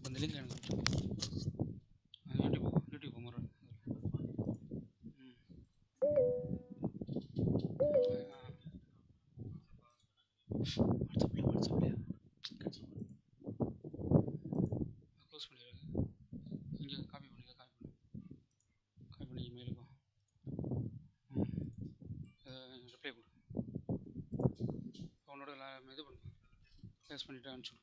அந்த லிங்க் எனக்கு யூடியூப் மறு வாட்ஸ்அப்லையா க்ளோஸ் பண்ணிடுறாங்க. இங்கே காப்பி பண்ணி இமெயிலுக்கும் ரிப்ளை கொடு. அவனோட இது பண்ணு ப்ளேஸ் பண்ணிவிட்டு அனுப்பிச்சுடு.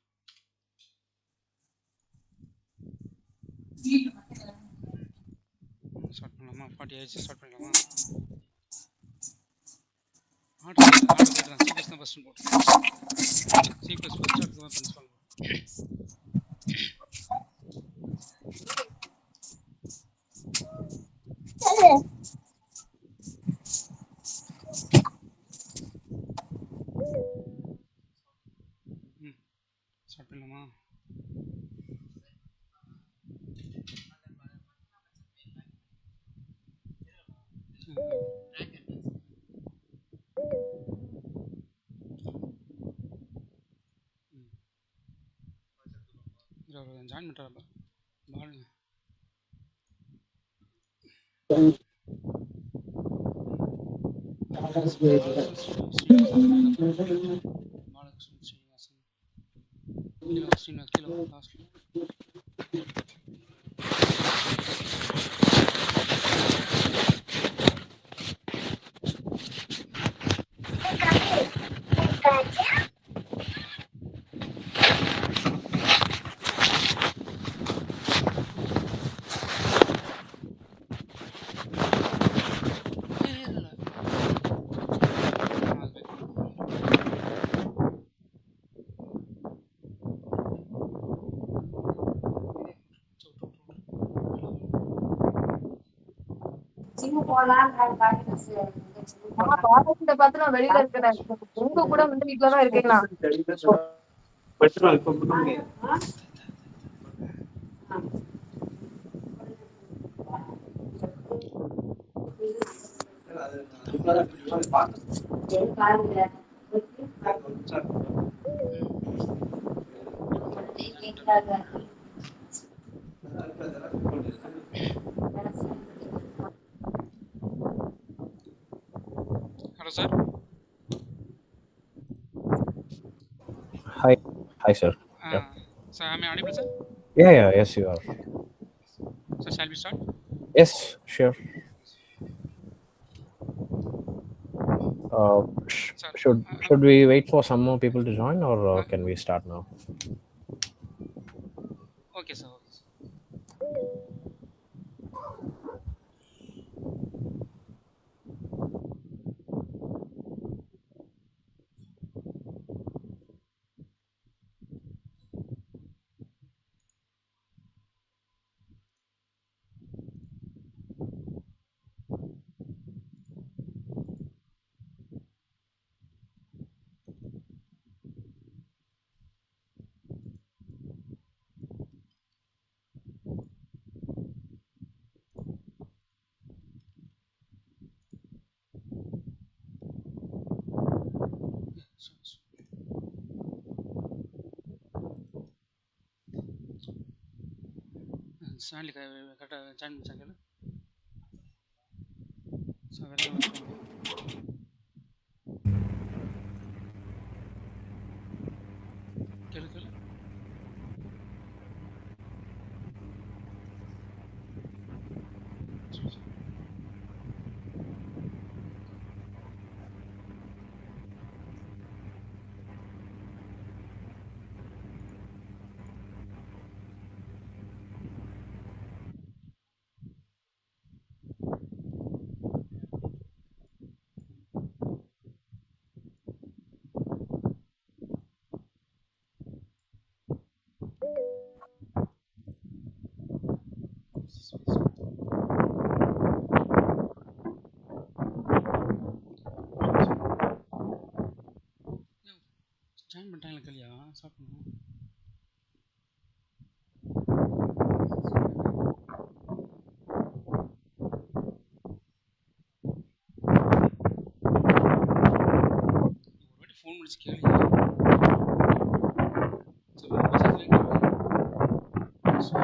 ஸ்டார்ட் பண்ணலாமா? 40 ஆயிடுச்சு. ஸ்டார்ட் பண்ணிடலாமா? ஆர்டர் கேட்குறான். சி ப்ளஸ் தான் ஃபஸ்ட்டு போட்டு சி ப்ளஸ் ஃபஸ்ட்டு அடுத்து பிரின்சிபால் ஸ்டார்ட் பண்ணலாமா? ஜாயின் பண்ணுறாப்ப பாருங்க. பாலகிருஷ்ணன் ஸ்ரீனிவாசன் கீழே லாஸ்ட்ல வெளியில இருக்கிறேன். உங்க கூட வந்து வீட்டுலதான் இருக்கீங்களா? Hello sir. Hi, sir. Sir, am I audible, sir? Yeah, yes, you are. So, shall we start? Yes, sure. Should we wait for some more people to join, or can we start now? Okay, sir. Stanley, correct. Join channel. So, welcome. Join பண்ணிட்டாங்களா இல்லையா? Start பண்ணுவோம். ஒரு வாட்டி phone முடிச்சு கேளு. Sir,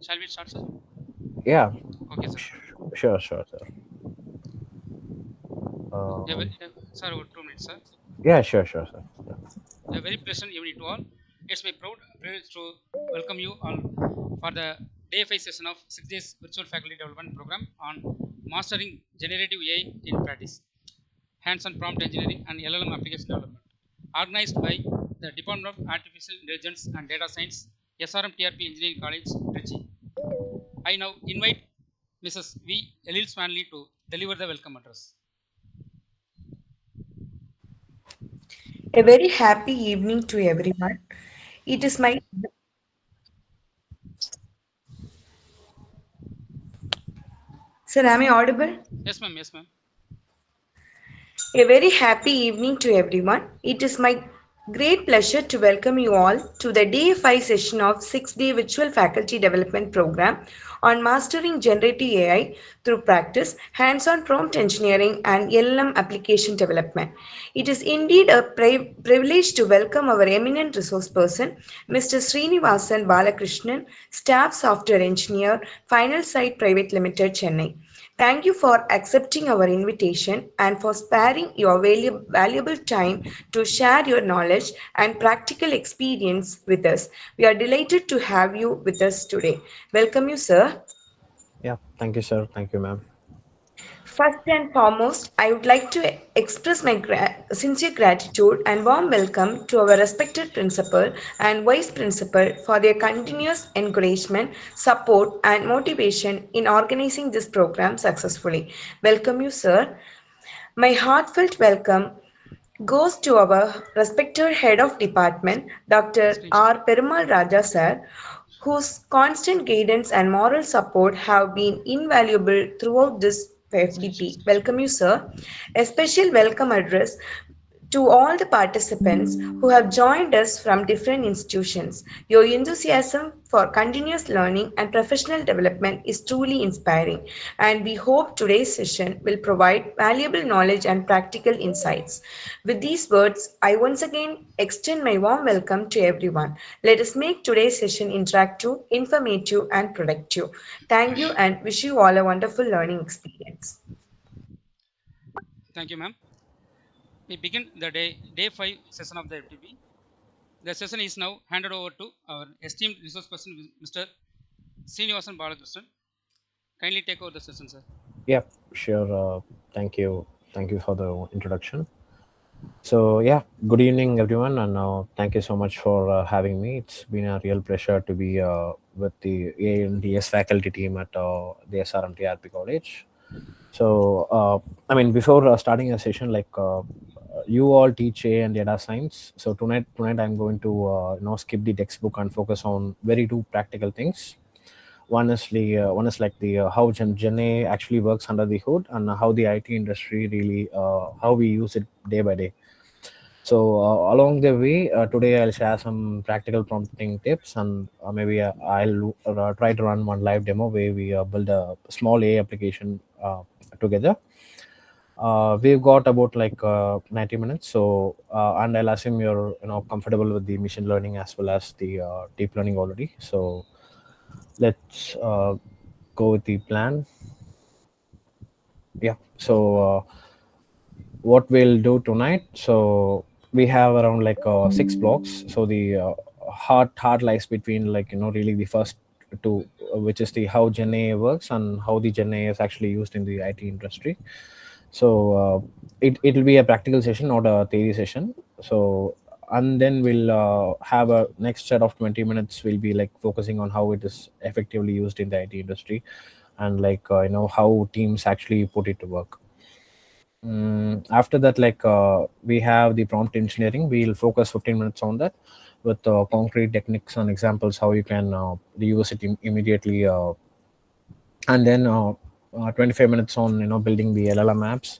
shall we start, sir? Yeah, Okay, sir. sure, sir. Sir, over 2 minutes, sir. Yeah, sure, sir. Yeah. A very pleasant evening to all. It's my proud privilege to welcome you all for the day 5 session of 6 days virtual faculty development program on mastering generative AI in practice, hands-on prompt engineering and LLM application development, organized by the Department of Artificial Intelligence and Data Science, SRM TRP Engineering College, Trichy. I now invite Mrs. V. Elil Swanley to deliver the welcome address. A very happy evening to everyone. It is my Sir, am I audible? Yes, ma'am. Yes, ma'am. A very happy evening to everyone. It is my great pleasure to welcome you all to the day 5 session of 6-day virtual faculty development program on mastering generative AI through practice, hands-on prompt engineering and LLM application development. It is indeed a privilege to welcome our eminent resource person, Mr. Srinivasan Balakrishnan, Staff Software Engineer, Finalsite Private Limited, Chennai. Thank you for accepting our invitation and for sparing your valuable time to share your knowledge and practical experience with us. We are delighted to have you with us today. Welcome you, sir. Yeah, thank you, sir. Thank you, ma'am. First and foremost, I would like to express my sincere gratitude and warm welcome to our respected principal and vice principal for their continuous encouragement, support, and motivation in organizing this program successfully. Welcome you, sir. My heartfelt welcome goes to our respected head of department, Dr. Screenshot. R. Perumal Raja sir, whose constant guidance and moral support have been invaluable throughout this FDP. Screenshot. Welcome you, sir. A special welcome address to all the participants who have joined us from different institutions. Your enthusiasm for continuous learning and professional development is truly inspiring, and we hope today's session will provide valuable knowledge and practical insights. With these words, I once again extend my warm welcome to everyone. Let us make today's session interactive, informative, and productive. Thank you and wish you all a wonderful learning experience. Thank you, ma'am. We begin the day 5 session of the FTP. The session is now handed over to our esteemed resource person, Mr. Srinivasan Balakrishnan. Kindly take over the session, sir. Yeah, sure. Thank you. Thank you for the introduction. So, yeah, good evening, everyone, and thank you so much for having me. It's been a real pleasure to be with the ANDS faculty team at the SRM TRP College. So, I mean, before starting a session, like you all teach AI and data science. So tonight I'm going to skip the textbook and focus on very two practical things. One is like the how Gen AI actually works under the hood, and how the IT industry really how we use it day by day. So along the way, today I'll share some practical prompting tips, and maybe I'll try to run one live demo where we build a small AI application together. We've got about like 90 minutes, so and I'll assume you're comfortable with the machine learning as well as the deep learning already. So let's go with the plan. Yeah. So what we'll do tonight, so we have around like 6 blocks. So the heart lies between, like, really the first two, which is the how Gen AI works and how the Gen AI is actually used in the IT industry. So it'll be a practical session, not a theory session. So, and then we'll have a next set of 20 minutes will be like focusing on how it is effectively used in the IT industry, and like how teams actually put it to work. After that, like we have the prompt engineering. We'll focus 15 minutes on that with concrete techniques and examples how you can reuse it immediately, and then 25 minutes on building the LLM apps,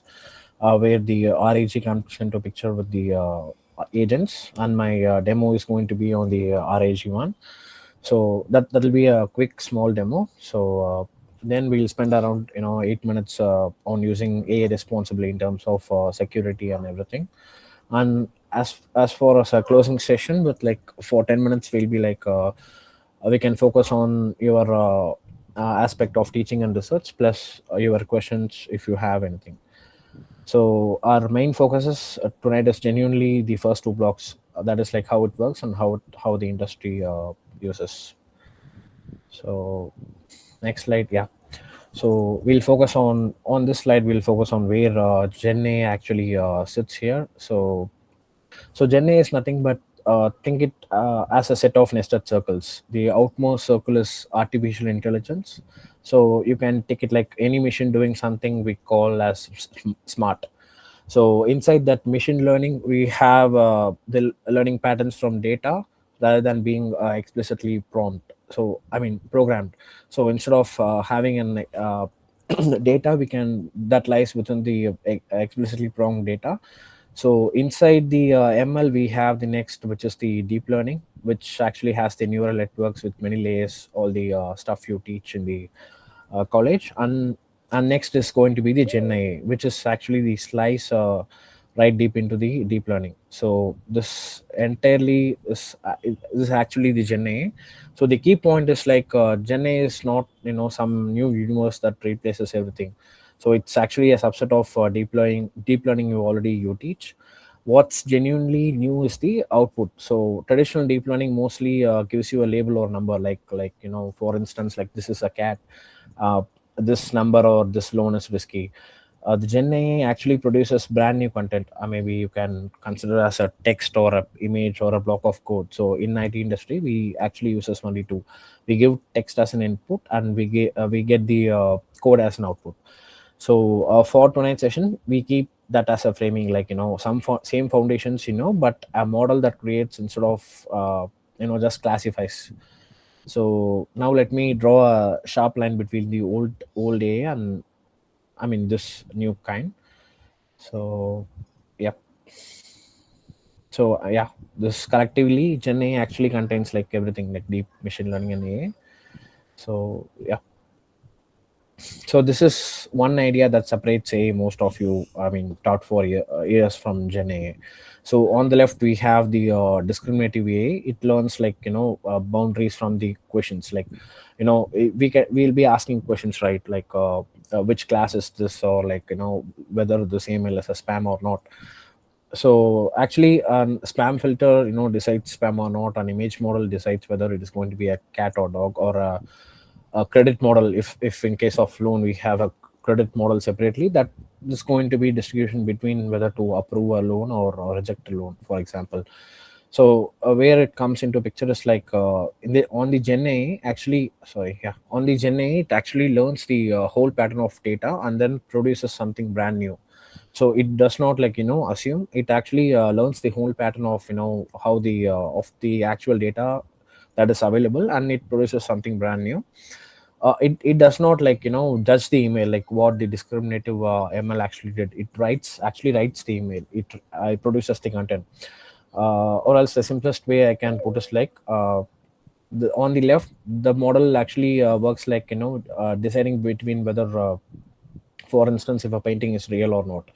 where the RAG comes into picture with the agents, and my demo is going to be on the RAG one. So that'll be a quick small demo. So then we'll spend around 8 minutes on using AI responsibly in terms of security and everything. And as for as a closing session with like for 10 minutes, we'll be like we can focus on your aspect of teaching and research plus your questions if you have anything. So our main focus is tonight is genuinely the first two blocks. That is like how it works and how the industry uses. So next slide, yeah. So we'll focus on this slide. We'll focus on where Gen A actually sits here. So Gen A is nothing but think it as a set of nested circles. The outmost circle is artificial intelligence. So you can take it like any machine doing something we call as smart. So inside that machine learning, we have the learning patterns from data rather than being explicitly prompt. So I mean programmed. So instead of having an data, we can that lies within the explicitly prompt data. So inside the ML, we have the next, which is the deep learning, which actually has the neural networks with many layers, all the stuff you teach in the college. And next is going to be the Gen AI, which is actually the slice right deep into the deep learning. So this entirely is actually the Gen AI. So the key point is like Gen AI is not some new universe that replaces everything. So it's actually a subset of deep learning you teach. What's genuinely new is the output. So traditional deep learning mostly gives you a label or number, like for instance, like this is a cat, uh, this number or this loan is risky. The Gen AI actually produces brand new content. Maybe you can consider as a text or a image or a block of code. So in IT industry, we actually use this only two. We give text as an input and we get the code as an output. So for tonight's session, we keep that as a framing, like same foundations, but a model that creates instead of just classifies. So now let me draw a sharp line between the old A and I mean this new kind. So yeah. So yeah, this collectively Gen A actually contains like everything like deep machine learning and AI. So yeah. So this is one idea that separates a most of you taught for years from Gen A. So on the left we have the discriminative AI. It learns like boundaries from the questions, like we'll be asking questions, right, like which class is this, or like whether this email is a spam or not. So actually spam filter decides spam or not. An image model decides whether it is going to be a cat or dog, or a credit model, if in case of loan we have a credit model separately, that is going to be distribution between whether to approve a loan or reject a loan, for example. So where it comes into picture is like on the Gen A, actually, sorry, yeah, on the Gen A, it actually learns the whole pattern of data and then produces something brand new. So it does not like assume. It actually learns the whole pattern of how the of the actual data that is available, and it produces something brand new. It does not like judge the email, like what the discriminative ML actually did. It actually writes the email. It produces the content. Or else the simplest way I can put is like on the left, the model actually works like deciding between whether for instance, if a painting is real or not.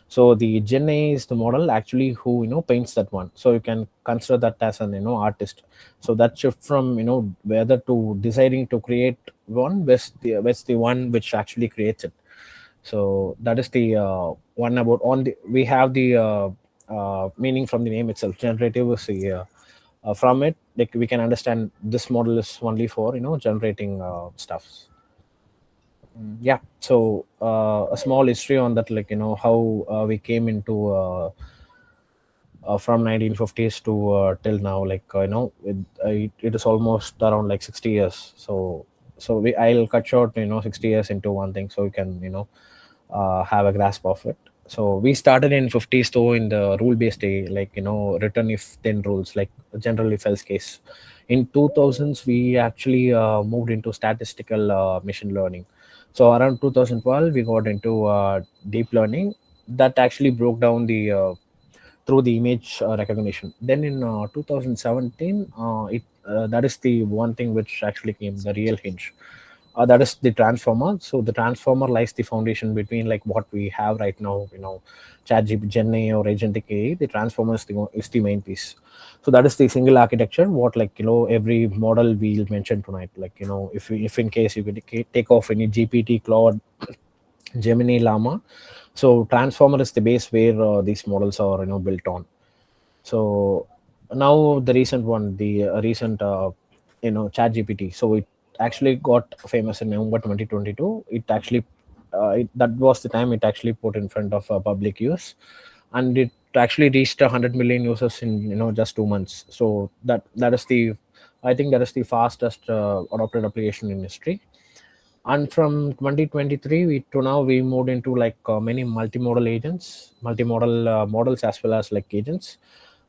So the Gen A is the model actually who paints that one. So you can consider that as an artist. So that shift from whether to deciding to create one, where's the one which actually creates it. So that is the one about on the we have the meaning from the name itself. Generative is the from it, like we can understand this model is only for generating stuff. Yeah. So a small history on that, like how we came into from 1950s to till now, like it is almost around like 60 years. So I'll cut short 60 years into one thing so you can have a grasp of it. So we started in 50s though in the rule based day, like return if then rules, like general if else case. In 2000s we actually moved into statistical machine learning. So around 2012 we got into deep learning that actually broke down the through the image recognition. Then in 2017 that is the one thing which actually came the real hinge. that is the transformer. So the transformer lies the foundation between like what we have right now, ChatGPT, Gen AI or agentic AI. The transformer is the main piece. So that is the single architecture. What like every model we'll mention tonight. Like if in case you could take off any GPT, Claude, Gemini, Llama. So transformer is the base where these models are built on. So now the recent one, the recent Chat GPT. So it actually got famous in November 2022. It actually that was the time it actually put in front of public use, and it actually reached 100 million users in just 2 months. So that is the, I think that is the fastest adopted application in history. And from 2023 to now we moved into like many multimodal agents, multimodal models as well as like agents.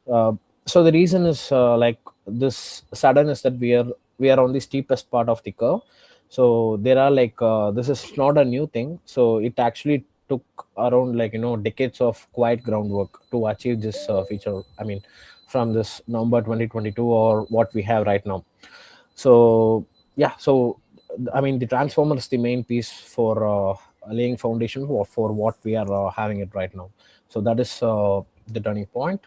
So the reason is like this sudden is that we are on the steepest part of the curve. So there are like this is not a new thing. So it actually took around like decades of quiet groundwork to achieve this feature. I mean, from this November 2022 or what we have right now. So yeah, so I mean the transformer is the main piece for laying foundation for what we are having it right now. So that is the turning point.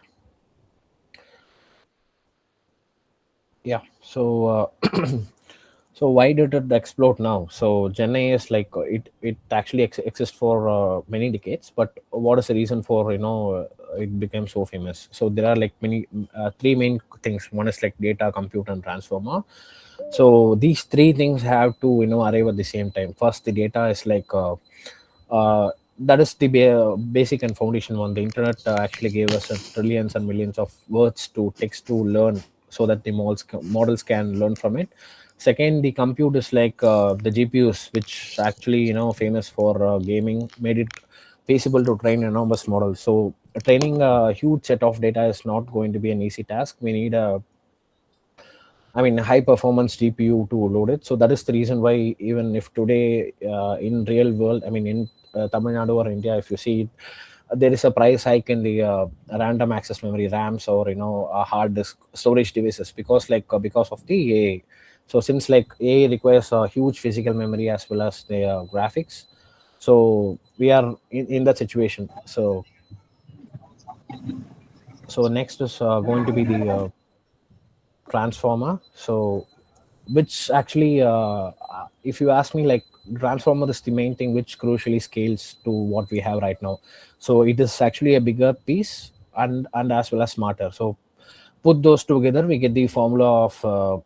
Yeah, so so why did it explode now? So Gen AI is like it actually exists for many decades, but what is the reason for it became so famous? So there are like many three main things. One is like data, compute, and transformer. So these three things have to arrive at the same time. First, the data is like that is the basic and foundation one. The internet actually gave us trillions and millions of words to text to learn, so that the models can learn from it. Second, the compute is like the GPUs, which actually famous for gaming, made it feasible to train enormous models. So training a huge set of data is not going to be an easy task. We need a, I mean, high performance GPU to load it. So that is the reason why even if today in real world, I mean in Tamil Nadu or India, if you see, there is a price hike in the random access memory RAMs or hard disk storage devices because of the AI. So since like AI requires a huge physical memory as well as the graphics, so we are in that situation. So next is going to be the transformer. So which actually if you ask me, like transformer is the main thing which crucially scales to what we have right now. So it is actually a bigger piece and as well as smarter. So put those together, we get the formula of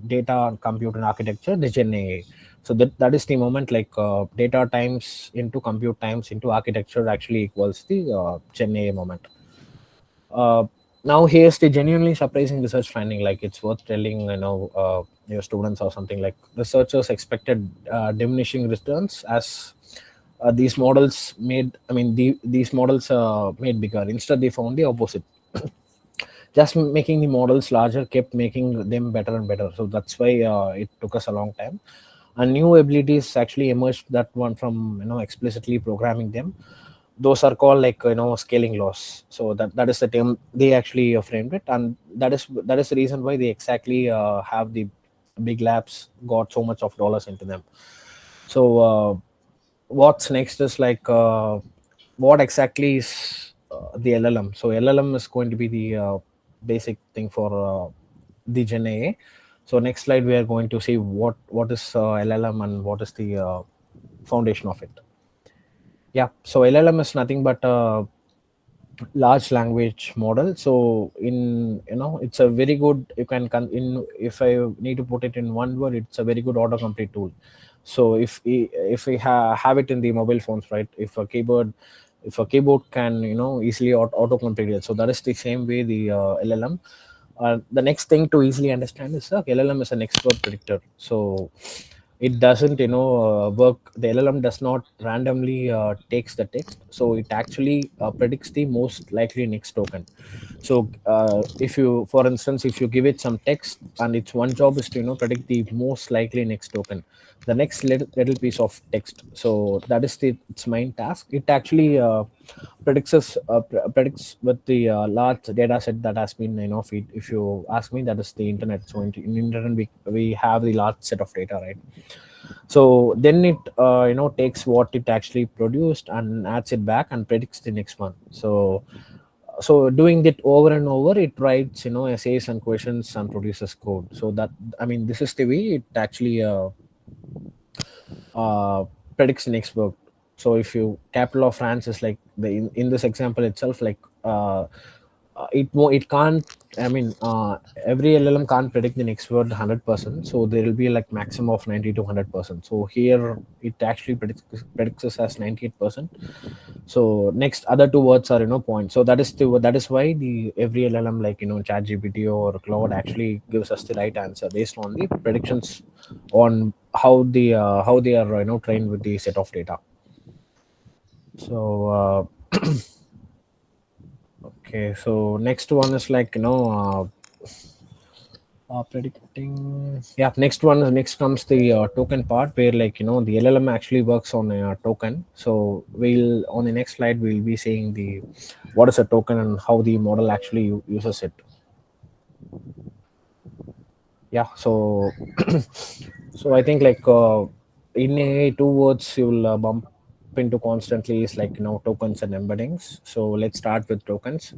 data and compute and architecture, the Gen AI. So that is the moment, like data times into compute times into architecture actually equals the Gen AI moment. Now here's the genuinely surprising research finding. Like it's worth telling your students or something. Like researchers expected diminishing returns as these models made. I mean, these models made bigger. Instead, they found the opposite. Just making the models larger kept making them better and better. So that's why it took us a long time. And new abilities actually emerged, that one from explicitly programming them. Those are called like scaling laws. So that is the term they actually framed it, and that is the reason why they exactly have the big labs got so much of dollars into them. So what's next is like what exactly is the LLM. So LLM is going to be the basic thing for the Gen AI. So next slide we are going to see what is LLM and what is the foundation of it. Yeah, so LLM is nothing but large language model. So in it's a very good, you can in, if I need to put it in one word, it's a very good autocomplete tool. So if we have it in the mobile phones, right? If a keyboard can easily autocomplete it, so that is the same way the LLM. The next thing to easily understand is LLM is an expert predictor. So it doesn't work. The LLM does not randomly takes the text. So it actually predicts the most likely next token. So if you, for instance, if you give it some text and its one job is to predict the most likely next token, the next little piece of text. So that is its main task. It actually predicts with the large data set that has been feed. If you ask me, that is the internet. So in internet we have the large set of data, right? So then it takes what it actually produced and adds it back and predicts the next one. So doing that over and over, it writes essays and questions and produces code. So that, I mean, this is the way it actually predicts the next work. So if you capital of France is like in this example itself, like it can't, I mean, every LLM can't predict the next word 100%. So there will be like maximum of 90 to 100%. So here it actually predicts us as 98%. So next other two words are points. So that is why the every LLM, like ChatGPT or Cloud, actually gives us the right answer based on the predictions on how they are trained with the set of data. So okay, so next one is like predicting. Yeah, next comes the token part, where like the LLM actually works on a token. So we'll, on the next slide, we'll be seeing the what is a token and how the model actually uses it. Yeah, so so I think like in a two words you'll bump into constantly is like tokens and embeddings. So let's start with tokens.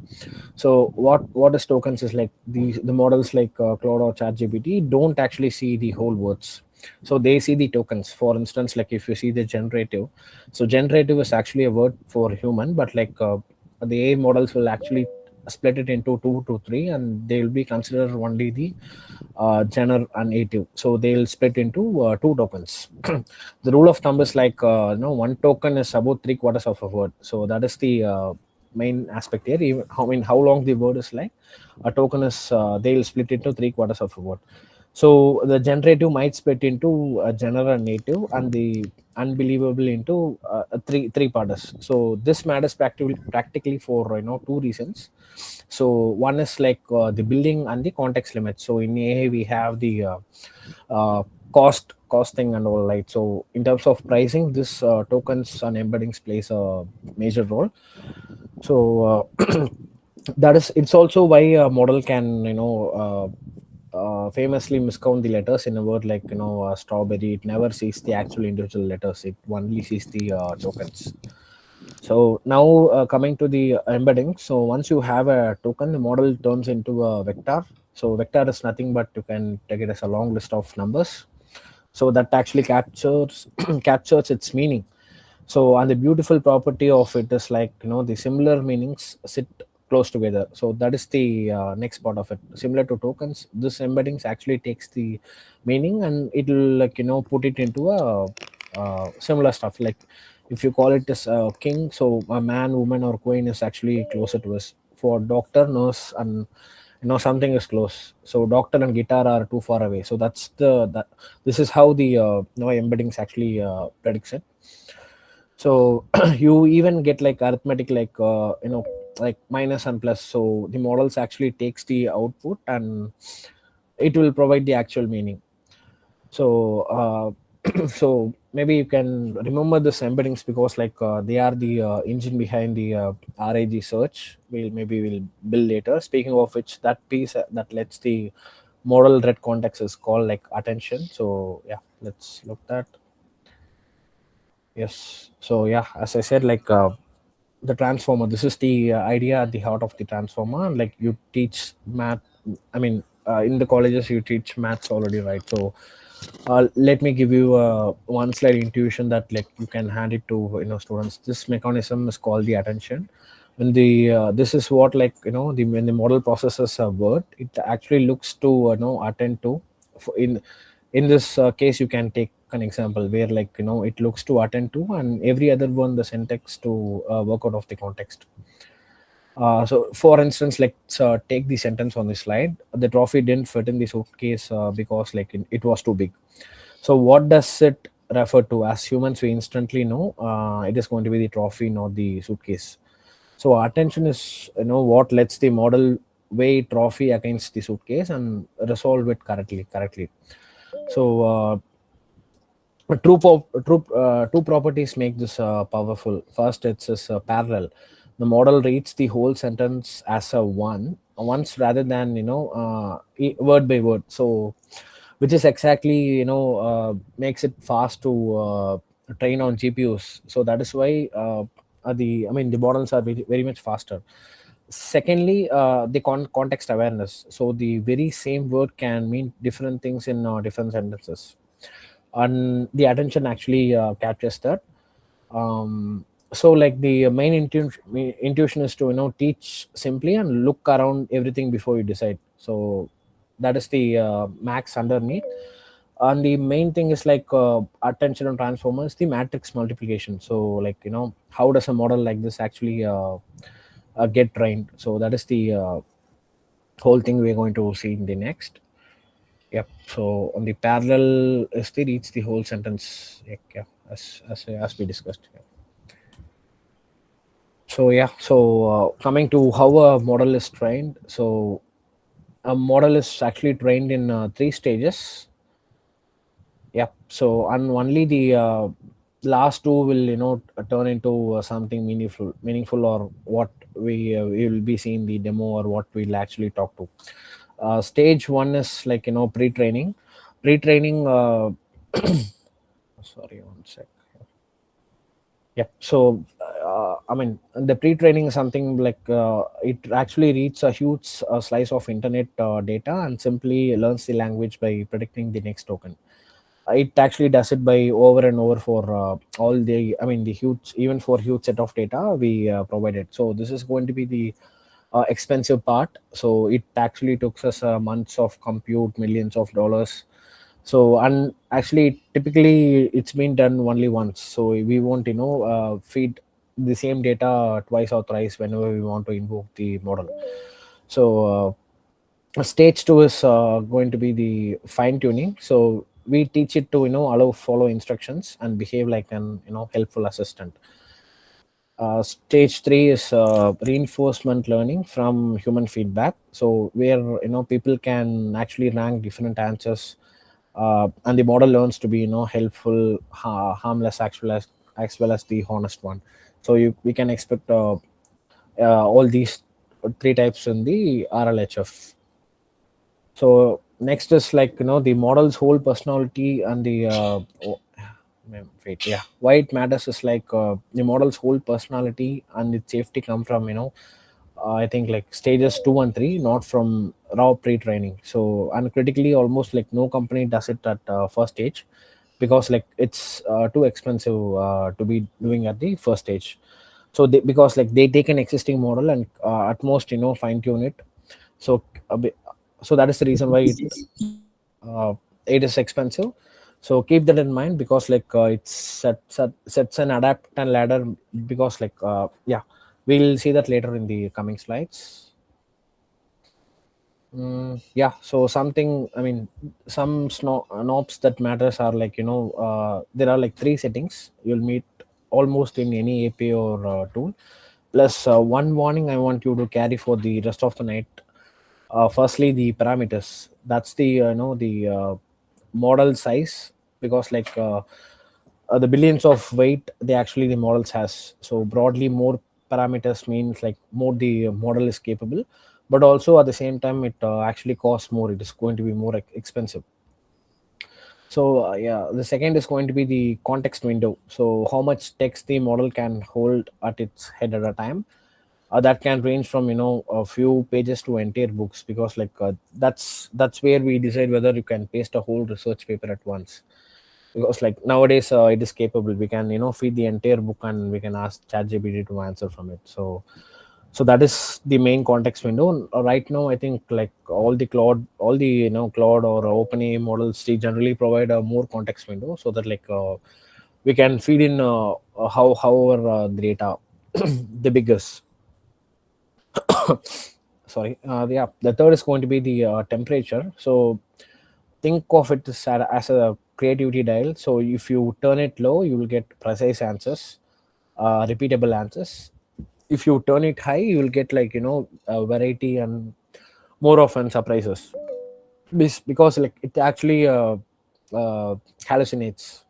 So what is tokens is like the models like Claude or ChatGPT don't actually see the whole words. So they see the tokens. For instance, like if you see the generative, so generative is actually a word for human, but like the AI models will actually split it into two to three, and they will be considered only the gener and native. So they'll split into two tokens. The rule of thumb is like one token is about three quarters of a word. So that is the main aspect here. Even how long the word is, like a token is, they'll split into three quarters of a word. So the generative might split into a general and native, and the unbelievable into three parts. So this matters practically for two reasons. So one is like the building and the context limit. So in AI we have the costing and all, right? So in terms of pricing, this tokens and embeddings plays a major role. So that is, it's also why a model can famously miscount the letters in a word like strawberry. It never sees the actual individual letters, it only sees the tokens. So now coming to the embedding. So once you have a token, the model turns into a vector. So vector is nothing but, you can take it as a long list of numbers. So that actually captures captures its meaning. So, and the beautiful property of it is like the similar meanings sit close together. So that is the next part of it. Similar to tokens, this embeddings actually takes the meaning and it will like put it into a similar stuff. Like if you call it as a king, so a man, woman, or queen is actually closer to us. For doctor, nurse, and something is close. So doctor and guitar are too far away. So that's that. This is how the embeddings actually predicts it. So you even get like arithmetic, like like minus and plus. So the models actually takes the output and it will provide the actual meaning. So so maybe you can remember this embeddings, because like they are the engine behind the RAG search. We'll build later. Speaking of which, that piece that lets the model read context is called like attention. So yeah, let's look that. Yes. So yeah, as I said, like the transformer. This is the idea at the heart of the transformer. Like you teach math. I mean, in the colleges you teach maths already, right? So let me give you one slide intuition that like you can hand it to students. This mechanism is called the attention. When the this is what, like when the model processes a word, it actually looks to attend to. In this case, you can take an example where like it looks to attend to, and every other one the syntax to work out of the context. So for instance, like take the sentence on the slide. The trophy didn't fit in the suitcase because like it was too big. So what does it refer to? As humans, we instantly know it is going to be the trophy, not the suitcase. So attention is what lets the model weigh trophy against the suitcase and resolve it correctly. So two properties make this powerful. First, it's parallel. The model reads the whole sentence as a once rather than word by word. So which is exactly makes it fast to train on GPUs. So that is why the models are very, very much faster. Secondly, the context awareness. So the very same word can mean different things in different sentences, and the attention actually captures that. So like the main intuition is to teach simply and look around everything before you decide. So that is the max underneath. And the main thing is like attention and transformers, the matrix multiplication. So like how does a model like this actually get trained? So that is the whole thing we're going to see in the next. Yep. So on the parallel is the reach the whole sentence. Yeah, as we discussed. Yeah. So yeah, so coming to how a model is trained. So a model is actually trained in three stages. Yeah. So and only the last two will turn into something meaningful, or what we will be seeing the demo, or what we'll actually talk to. Stage one is like pre-training. Pre-training. Sorry, one sec. Yeah. So, the pre-training is something like it actually reads a huge slice of internet data and simply learns the language by predicting the next token. It actually does it by over and over for all the, the huge, even for huge set of data we provided. So this is going to be the expensive part. So it actually took us months of compute, millions of dollars. So and actually typically it's been done only once, so we won't feed the same data twice or thrice whenever we want to invoke the model. So stage two is going to be the fine tuning. So we teach it to allow follow instructions and behave like an helpful assistant. Stage three is reinforcement learning from human feedback. So where people can actually rank different answers, and the model learns to be helpful, harmless, as well as the honest one. So we can expect all these three types in the RLHF. So next is like the model's whole personality and the wait, yeah, why it matters is like the model's whole personality and its safety come from I think like stages 2 and 3, not from raw pre-training. So and critically, almost like no company does it at first stage, because like it's too expensive to be doing at the first stage. So because like they take an existing model and at most fine tune it. So so that is the reason why uh, it is expensive. So keep that in mind, because like it's sets an adapt and ladder, because like yeah, we'll see that later in the coming slides. Yeah, so something, some knobs that matters are like there are like three settings you'll meet almost in any API or tool, plus one warning I want you to carry for the rest of the night. Firstly, the parameters. That's the the model size, because like the billions of weight they actually the models has. So broadly, more parameters means like more the model is capable, but also at the same time it actually costs more. It is going to be more expensive. So yeah, the second is going to be the context window. So how much text the model can hold at its head at a time. That can range from a few pages to entire books, because like that's where we decide whether you can paste a whole research paper at once. Because like nowadays it is capable. We can feed the entire book and we can ask ChatGPT to answer from it. So that is the main context window. Right now I think like all the Claude or OpenAI models, they generally provide a more context window, so that like we can feed in however the data the biggest. Sorry. Yeah, the third is going to be the temperature. So think of it as a creativity dial. So if you turn it low, you will get precise answers, repeatable answers. If you turn it high, you will get like variety and more often surprises. Because like it actually hallucinates.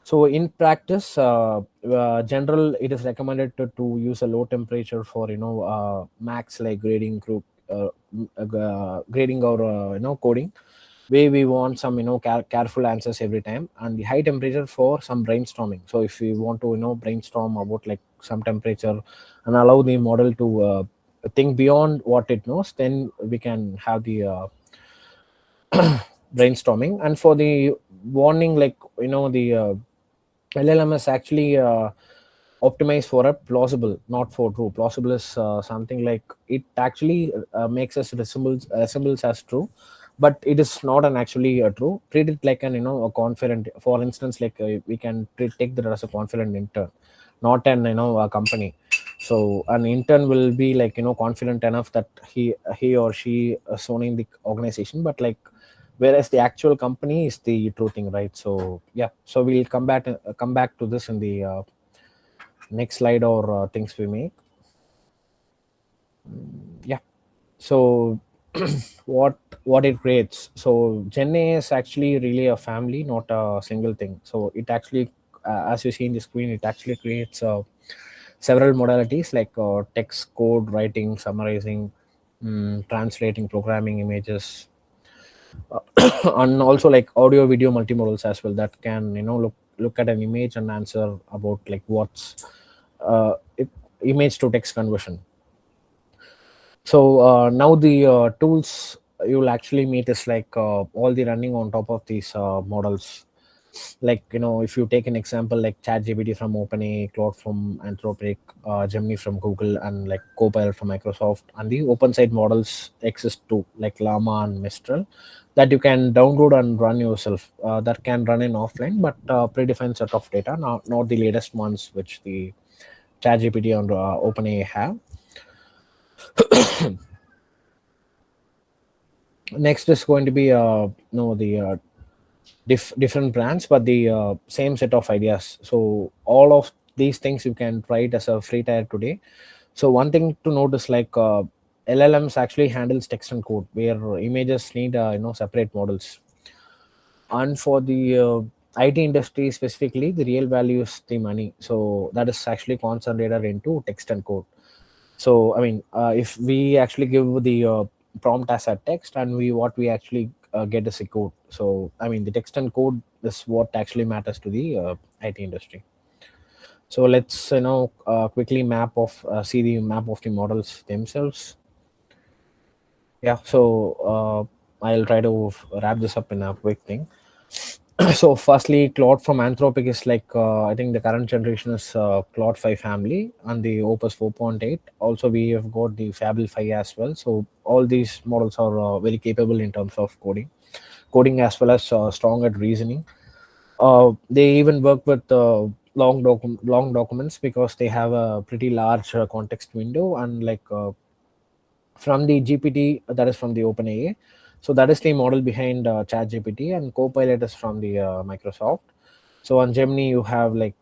So in practice, general, it is recommended to use a low temperature for max like grading group, grading or coding. way we want some careful answers every time, and the high temperature for some brainstorming. So if we want to brainstorm about like some temperature and allow the model to think beyond what it knows, then we can have the brainstorming. And for the warning, like the LLM is actually optimized for a plausible, not for true. Plausible is something like it actually makes us resembles as true, but it is not an actually true. Treat it like an a confident. For instance, like we can take that as a confident intern, not an a company. So an intern will be like confident enough that he or she is owning the organization, but like whereas the actual company is the true thing, right? So yeah, so we'll come back to this in the next slide, or things we make. Yeah, so what it creates. So Chennai is actually really a family, not a single thing. So it actually, as you see in the screen, it actually creates several modalities like text, code writing, summarizing, translating, programming images, and also like audio video multimodals as well, that can look at an image and answer about like what's image to text conversion. So now the tools you'll actually meet is like all the running on top of these models. Like if you take an example like ChatGPT from OpenAI, Claude from Anthropic, Gemini from Google, and like Copilot from Microsoft, and the open side models exist too, like Llama and Mistral, that you can download and run yourself. That can run in offline, but predefined set of data, not the latest ones which the ChatGPT and OpenAI have. Next is going to be no the different brands, but the same set of ideas. So all of these things you can try it as a free tier today. So one thing to note is like LLMs actually handles text and code, where images need separate models. And for the IT industry specifically, the real value is the money. So that is actually concentrated into text and code. So I mean, if we actually give the prompt as a text, and we actually get as a code. So I mean, the text and code is what actually matters to the IT industry. So let's quickly see the map of the models themselves. Yeah, so I'll try to wrap this up in a quick thing. So firstly, Claude from Anthropic is like I think the current generation is Claude 5 family, and the Opus 4.8. Also we have got the Fable 5 as well. So all these models are very capable in terms of coding as well as strong at reasoning. They even work with long documents, because they have a pretty large context window, and like from the GPT, that is from the OpenAI. So that is the model behind ChatGPT, and Copilot is from the Microsoft. So on Gemini, you have like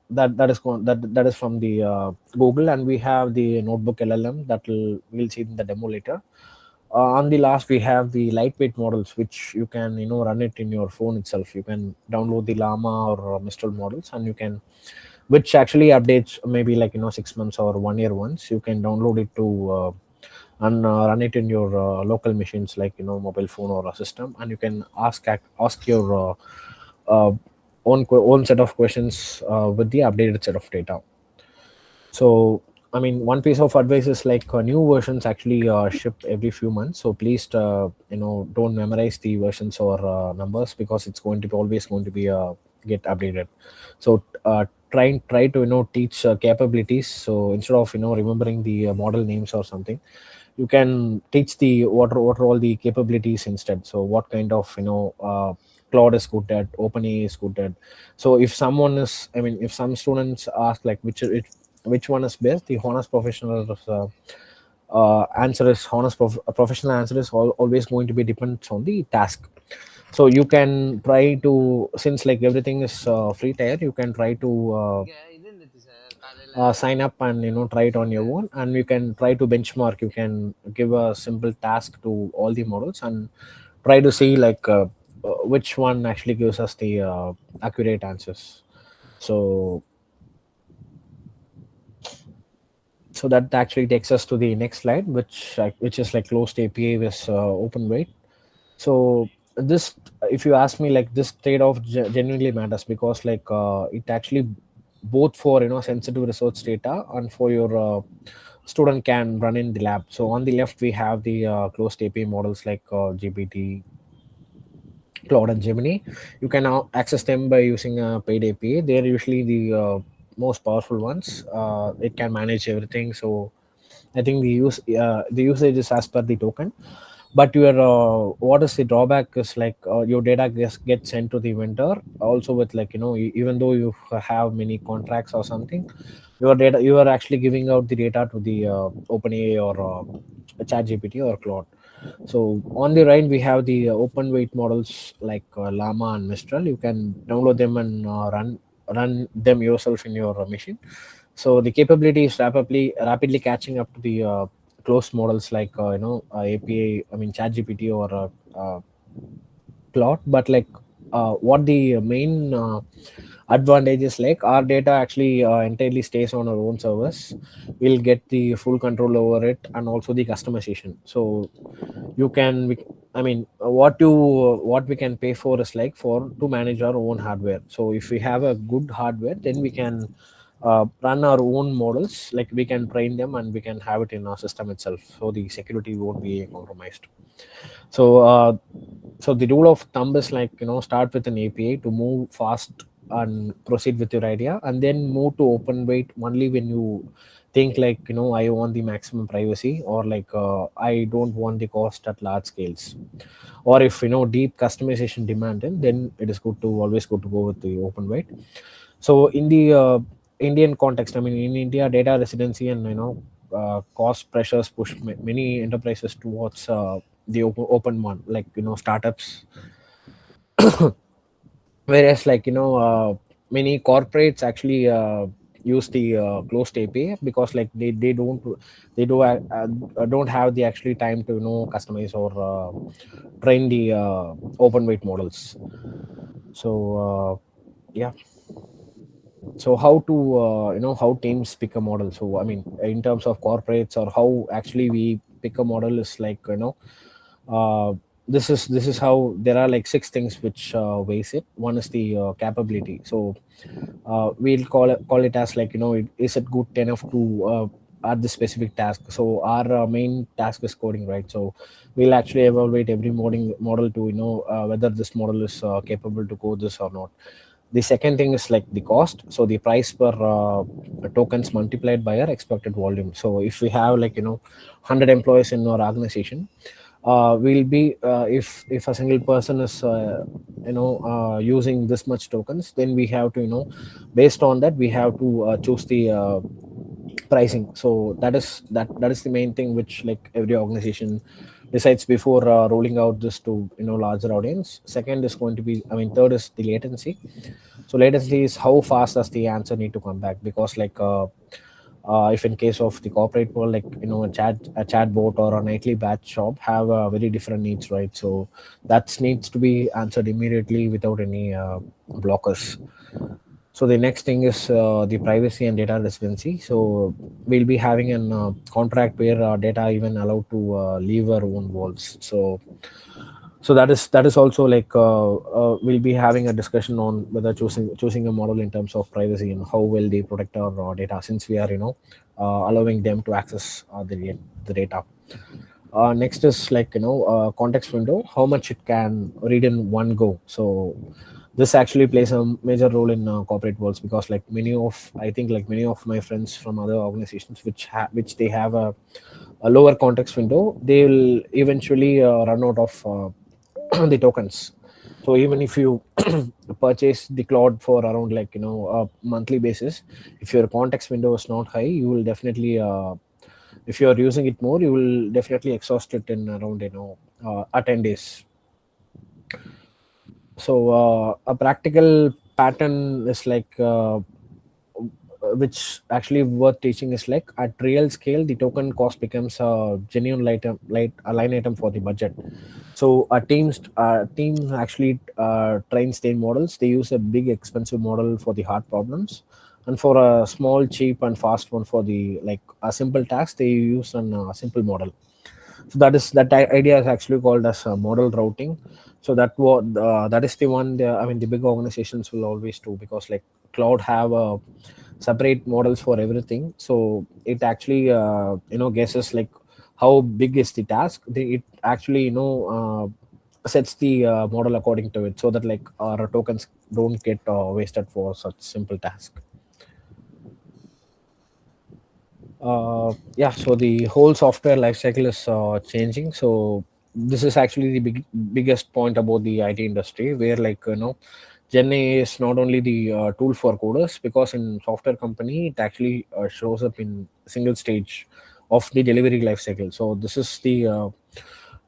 that is from the Google, and we have the Notebook LLM that we'll see in the demo later. On the last, we have the lightweight models, which you can run it in your phone itself. You can download the Llama or Mistral models, and you can, which actually updates maybe like 6 months or 1 year once. You can download it to and run it in your local machines, like mobile phone or a system, and you can ask your own set of questions with the updated set of data. So I mean, one piece of advice is like new versions actually ship every few months. So please don't memorize the versions or numbers, because it's going to be always going to be get updated. So try to teach capabilities. So instead of remembering the model names or something, you can teach the what are all the capabilities instead. So what kind of Claude is good at, OpenAI is good at. So if someone is, I mean, if some students ask like which one is best, the honest professional answer is professional answer is always going to be depends on the task. So you can try to, since like everything is free tier, you can try to sign up and try it on your own, and you can try to benchmark. You can give a simple task to all the models and try to see like which one actually gives us the accurate answers. So that actually takes us to the next slide, which is like closed API with open weight. So this, if you ask me, like this trade-off genuinely matters, because like it actually both for sensitive research data and for your student can run in the lab. So on the left we have the closed API models like GPT, Claude, and Gemini. You can now access them by using a paid API. They're usually the most powerful ones. It can manage everything. So I think the usage is as per the token. But your what is the drawback is like your data gets sent to the vendor also with like even though you have many contracts or something, your data, you are actually giving out the data to the OpenAI or ChatGPT or Claude. So on the right, we have the open weight models like Llama and Mistral. You can download them and run them yourself in your machine. So the capability is rapidly catching up to the closed models like API, I mean ChatGPT or Claude. But like what the main advantage is, like our data actually entirely stays on our own servers. We'll get the full control over it and also the customization. So you can I mean what we can pay for is like for to manage our own hardware. So if we have a good hardware, then we can run our own models, like we can train them and we can have it in our system itself, so the security won't be compromised. So so the rule of thumb is like start with an API to move fast and proceed with your idea, and then move to open weight only when you think like I want the maximum privacy, or like I don't want the cost at large scales, or if deep customization demanded, then it is good to always go with the open weight. So in the Indian context, I mean in India, data residency and cost pressures push many enterprises towards the open one, like startups. Whereas like many corporates actually use the closed API, because like they don't have the actually time to customize or train the open weight models. So yeah. So how to how teams pick a model? So I mean in terms of corporates, or how actually we pick a model is like uh, this is how there are like six things which weighs it. One is the capability. So we'll call it as like is it good enough to at the specific task. So our main task is coding, right? So we'll actually evaluate every model to whether this model is capable to code this or not. The second thing is like the cost. So the price per tokens multiplied by our expected volume. So if we have like 100 employees in our organization, we'll be if a single person is using this much tokens, then we have to based on that we have to choose the pricing. So that is the main thing which like every organization decides before rolling out this to larger audience. Second is going to be, I mean third is the latency. So latency is how fast does the answer need to come back, because like if in case of the corporate world, like a chat bot or a nightly batch shop have very different needs, right? So that needs to be answered immediately without any blockers. So the next thing is the privacy and data residency. So we'll be having an contract where data even allowed to leave our own walls. So that is also like we'll be having a discussion on whether choosing a model in terms of privacy and how will they protect our data, since we are allowing them to access the data. Next is like context window, how much it can read in one go. So this actually plays a major role in corporate worlds, because like many of my friends from other organizations which they have a lower context window, they will eventually run out of the tokens. So even if you purchase the cloud for around like a monthly basis, if your context window is not high, you will definitely if you are using it more, you will definitely exhaust it in around 10 days. So a practical pattern is like which actually worth teaching is like at real scale the token cost becomes a genuine a line item for the budget. So a team actually trains their models. They use a big expensive model for the hard problems, and for a small cheap and fast one for the like a simple task, they use a simple model. So that idea is actually called as model routing. So that is the one. I mean, the big organizations will always do, because like cloud have separate models for everything. So it actually guesses like how big is the task. It actually sets the model according to it, so that like our tokens don't get wasted for such simple task. Yeah, so the whole software lifecycle is changing. So this is actually the biggest point about the IT industry, where like Gen AI is not only the tool for coders, because in software company it actually shows up in single stage of the delivery lifecycle. So this is the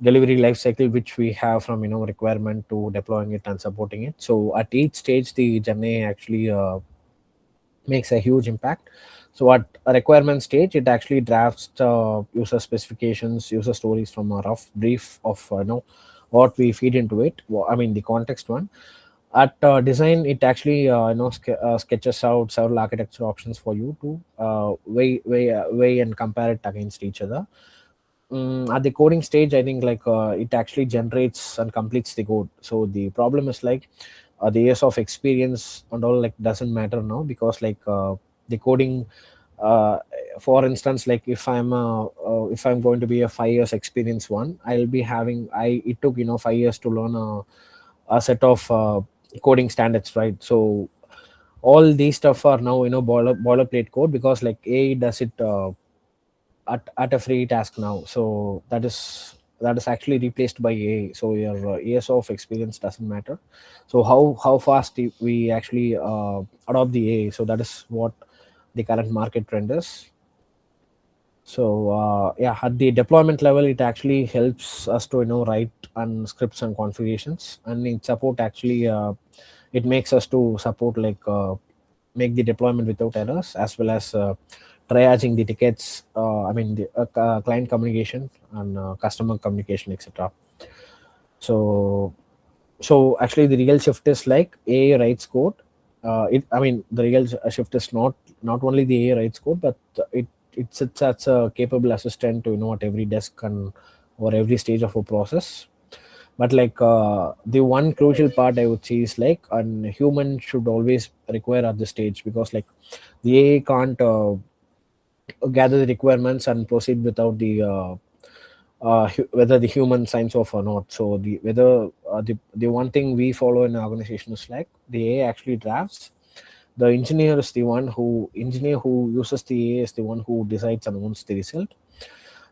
delivery lifecycle which we have from requirement to deploying it and supporting it. So at each stage, the Gen AI actually makes a huge impact. So at a requirement stage, it actually drafts user specifications, user stories from a rough brief of what we feed into it. I mean, the context one. At design, it actually sketches out several architecture options for you to weigh and compare it against each other. At the coding stage, I think like it actually generates and completes the code. So the problem is like the years of experience and all like doesn't matter now, because like the coding, uh, for instance, like if I'm going to be a 5 years experience one, I'll be having I it took 5 years to learn a set of coding standards, right? So all these stuff are now boilerplate code, because like AI does it at a free task now. So that is actually replaced by AI. So your years of experience doesn't matter. So how fast we actually adopt the AI. So that is what the current market trend is. So yeah, at the deployment level, it actually helps us to write and scripts and configurations, and in support actually it makes us to support like make the deployment without errors, as well as triaging the tickets. I mean the client communication and customer communication, etc. So actually the real shift is like AI writes code. I mean the real shift is not only the AI writes code, but it sits as a capable assistant to at every desk and or every stage of a process. But like the one crucial part I would say is like a human should always require at this stage, because like the AI can't gather the requirements and proceed without the whether the human signs off or not. So the whether the one thing we follow in an organization is like the AI actually drafts. The engineer who uses the AI is the one who decides and owns the result.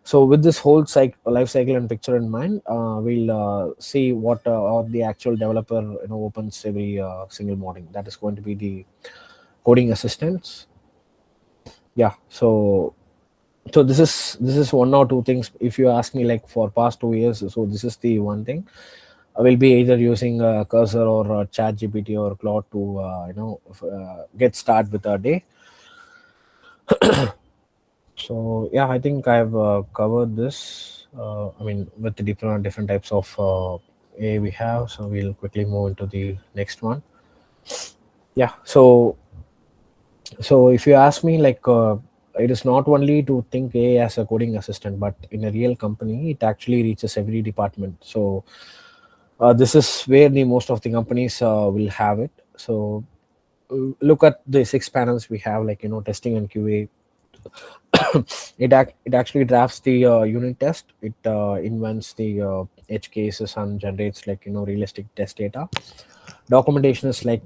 So with this whole life cycle and picture in mind, we'll see what the actual developer opens every single morning. That is going to be the coding assistants. Yeah. So this is one or two things. If you ask me like for past 2 years, so this is the one thing. I will be either using Cursor or Chat GPT or Claude to get started with our day. So yeah, I think I've covered this. I mean, with the different types of AI we have. So we'll quickly move into the next one. Yeah. So if you ask me, like, it is not only to think AI as a coding assistant, but in a real company, it actually reaches every department. So this is where the most of the companies will have it. So look at the 6 panels we have, like testing and QA. It actually drafts the unit test. It invents the edge cases and generates like realistic test data. Documentation is like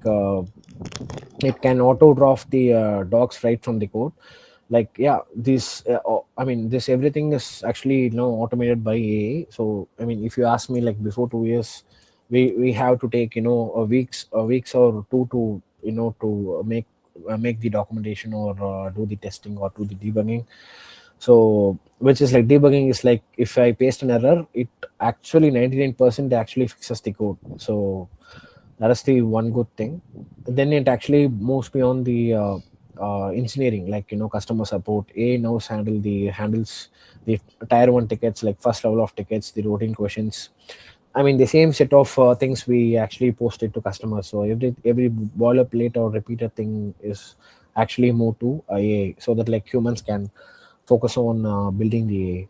it can auto draft the docs right from the code. Like yeah, this I mean this everything is actually automated by AI. So I mean, if you ask me, like before 2 years, we have to take a weeks or two to to make the documentation or do the testing or do the debugging. So which is like debugging is like if I paste an error, it actually 99% actually fixes the code. So that is the one good thing. Then it actually moves beyond the engineering, like customer support. A now handles the tier one tickets, like first level of tickets, the routine questions. I mean, the same set of things we actually posted to customers. So every boilerplate or repeated thing is actually moved to AI, so that like humans can focus on building the AI.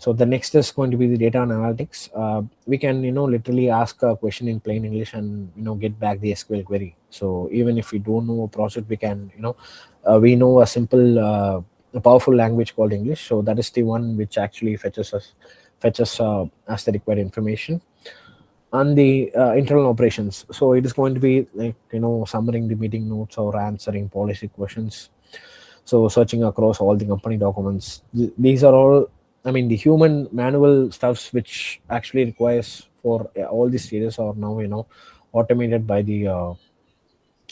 So the next is going to be the data and analytics. We can literally ask a question in plain English and get back the SQL query. So even if we don't know a project, we can we know a simple a powerful language called English. So that is the one which actually fetches as the required information. And the internal operations, so it is going to be like summarizing the meeting notes or answering policy questions, so searching across all the company documents. These are all, I mean, the human manual stuffs which actually requires for all these stages are now automated by the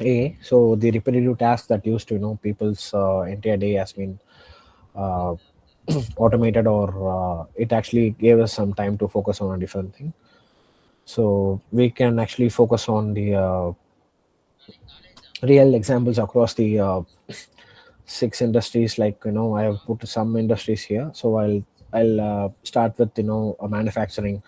AI. So the repetitive tasks that used to people's entire day has been uh, automated, or it actually gave us some time to focus on a different thing. So we can actually focus on the real examples across the six industries. Like I have put some industries here, so I'll start with manufacturing.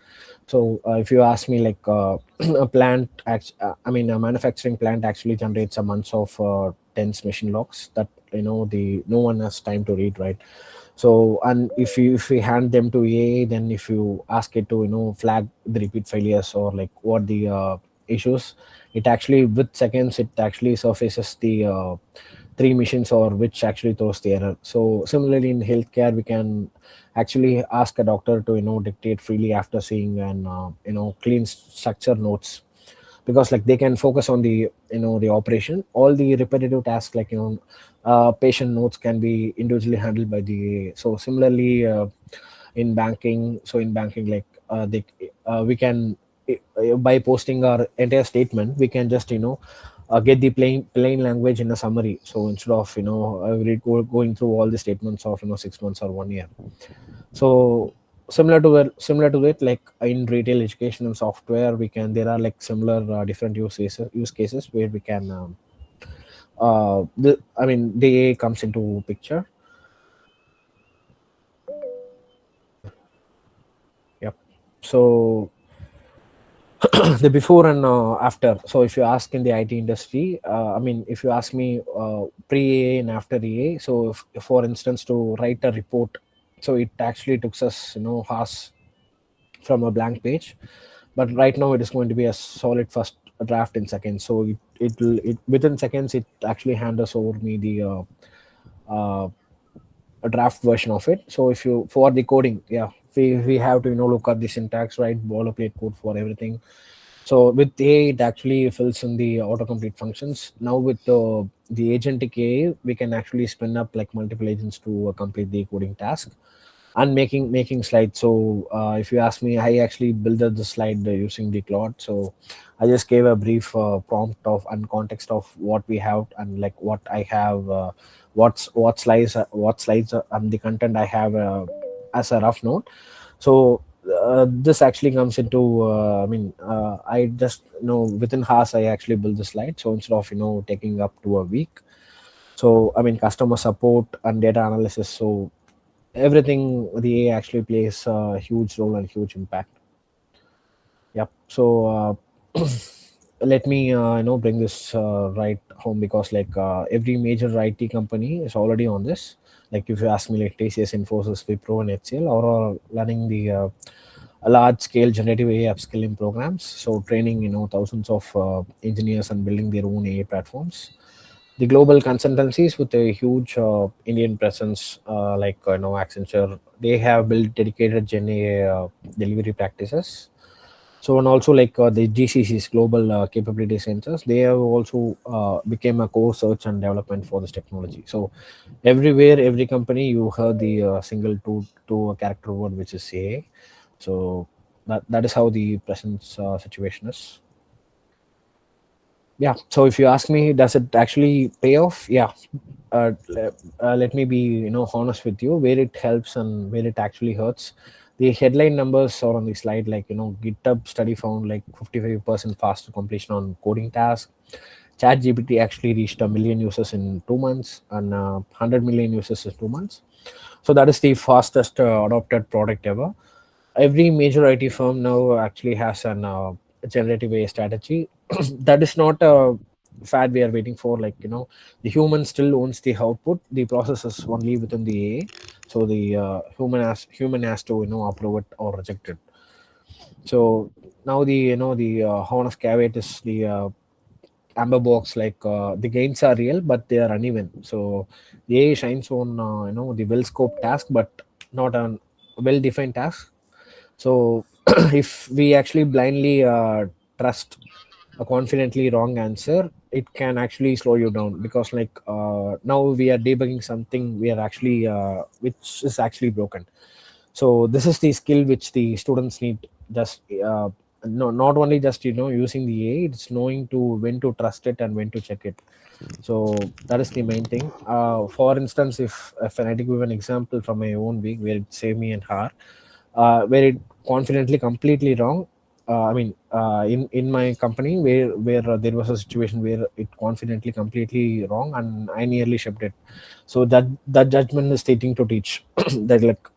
So if you ask me, like a I mean, a manufacturing plant actually generates a months of dense machine logs that the no one has time to read, right? So, and if we hand them to AI, then if you ask it to flag the repeat failures or like what the issues, it actually with seconds it actually surfaces the three machines or which actually throws the error. So similarly in healthcare, we can actually ask a doctor to dictate freely after seeing and clean structure notes, because like they can focus on the the operation. All the repetitive tasks, like patient notes, can be individually handled by the. So similarly in banking, like we can by posting our entire statement, we can just get the plain language in a summary. So instead of going through all the statements of 6 months or 1 year. So similar to it, like in retail, education and software, we can there are like similar different use cases where we can I mean, the AI comes into picture. Yep. So the before and after. So if you ask in the IT industry, I mean, if you ask me pre-AA and after EA, so if, for instance, to write a report, so it actually took us hours from a blank page, but right now it is going to be a solid first draft in seconds. So it within seconds it actually hands over me the uh, a draft version of it. So if you for the coding, yeah, we have to look at the syntax, right, boilerplate code for everything. So with AI, it actually fills in the autocomplete functions. Now with the agentic AI, we can actually spin up like multiple agents to complete the coding task and making slides. So if you ask me, I actually built the slide using the Claude. So I just gave a brief prompt of and context of what we have and like what I have, what slides and the content I have as a rough note. So this actually comes into I just within hours I actually built the slide. So instead of taking up to a week. So I mean, customer support and data analysis, so everything the AI actually plays a huge role and huge impact. Yep. So let me bring this right home, because like every major IT company is already on this. Like if you ask me, like TCS, Infosys, Wipro, and HCL are running the a large scale generative AI upskilling programs. So training thousands of engineers and building their own AI platforms. The global consultancies with a huge Indian presence, like Accenture, they have built dedicated Gen AI delivery practices. So and also like the GCCs, global capability centers, they have also became a core search and development for this technology. So everywhere, every company, you heard the single to a character word, which is AI. So that is how the present situation is. Yeah. So if you ask me, does it actually pay off? Yeah. Let me be honest with you, where it helps and where it actually hurts. The headline numbers are on the slide. Like GitHub study found like 55% faster completion on coding tasks. ChatGPT actually reached 1 million users in 2 months, and 100 million users in 2 months. So that is the fastest adopted product ever. Every major IT firm now actually has an generative AI strategy. That is not a fad we are waiting for. Like the human still owns the output. The process is only within the AI. So the human has to approve it or reject it. So now the honest caveat is the amber box, like the gains are real but they are uneven. So the AI shines on the well scoped task but not on well defined task. So if we actually blindly trust a confidently wrong answer, it can actually slow you down, because like now we are debugging something we are actually which is actually broken. So this is the skill which the students need. Just no, not only just using the AI, it's knowing to when to trust it and when to check it. So that is the main thing. For instance, if I had to give an example from my own week where it saved me an hour, where it confidently completely wrong. I mean, in my company where there was a situation where it confidently completely wrong, and I nearly shipped it. So that judgment is stating to teach. That like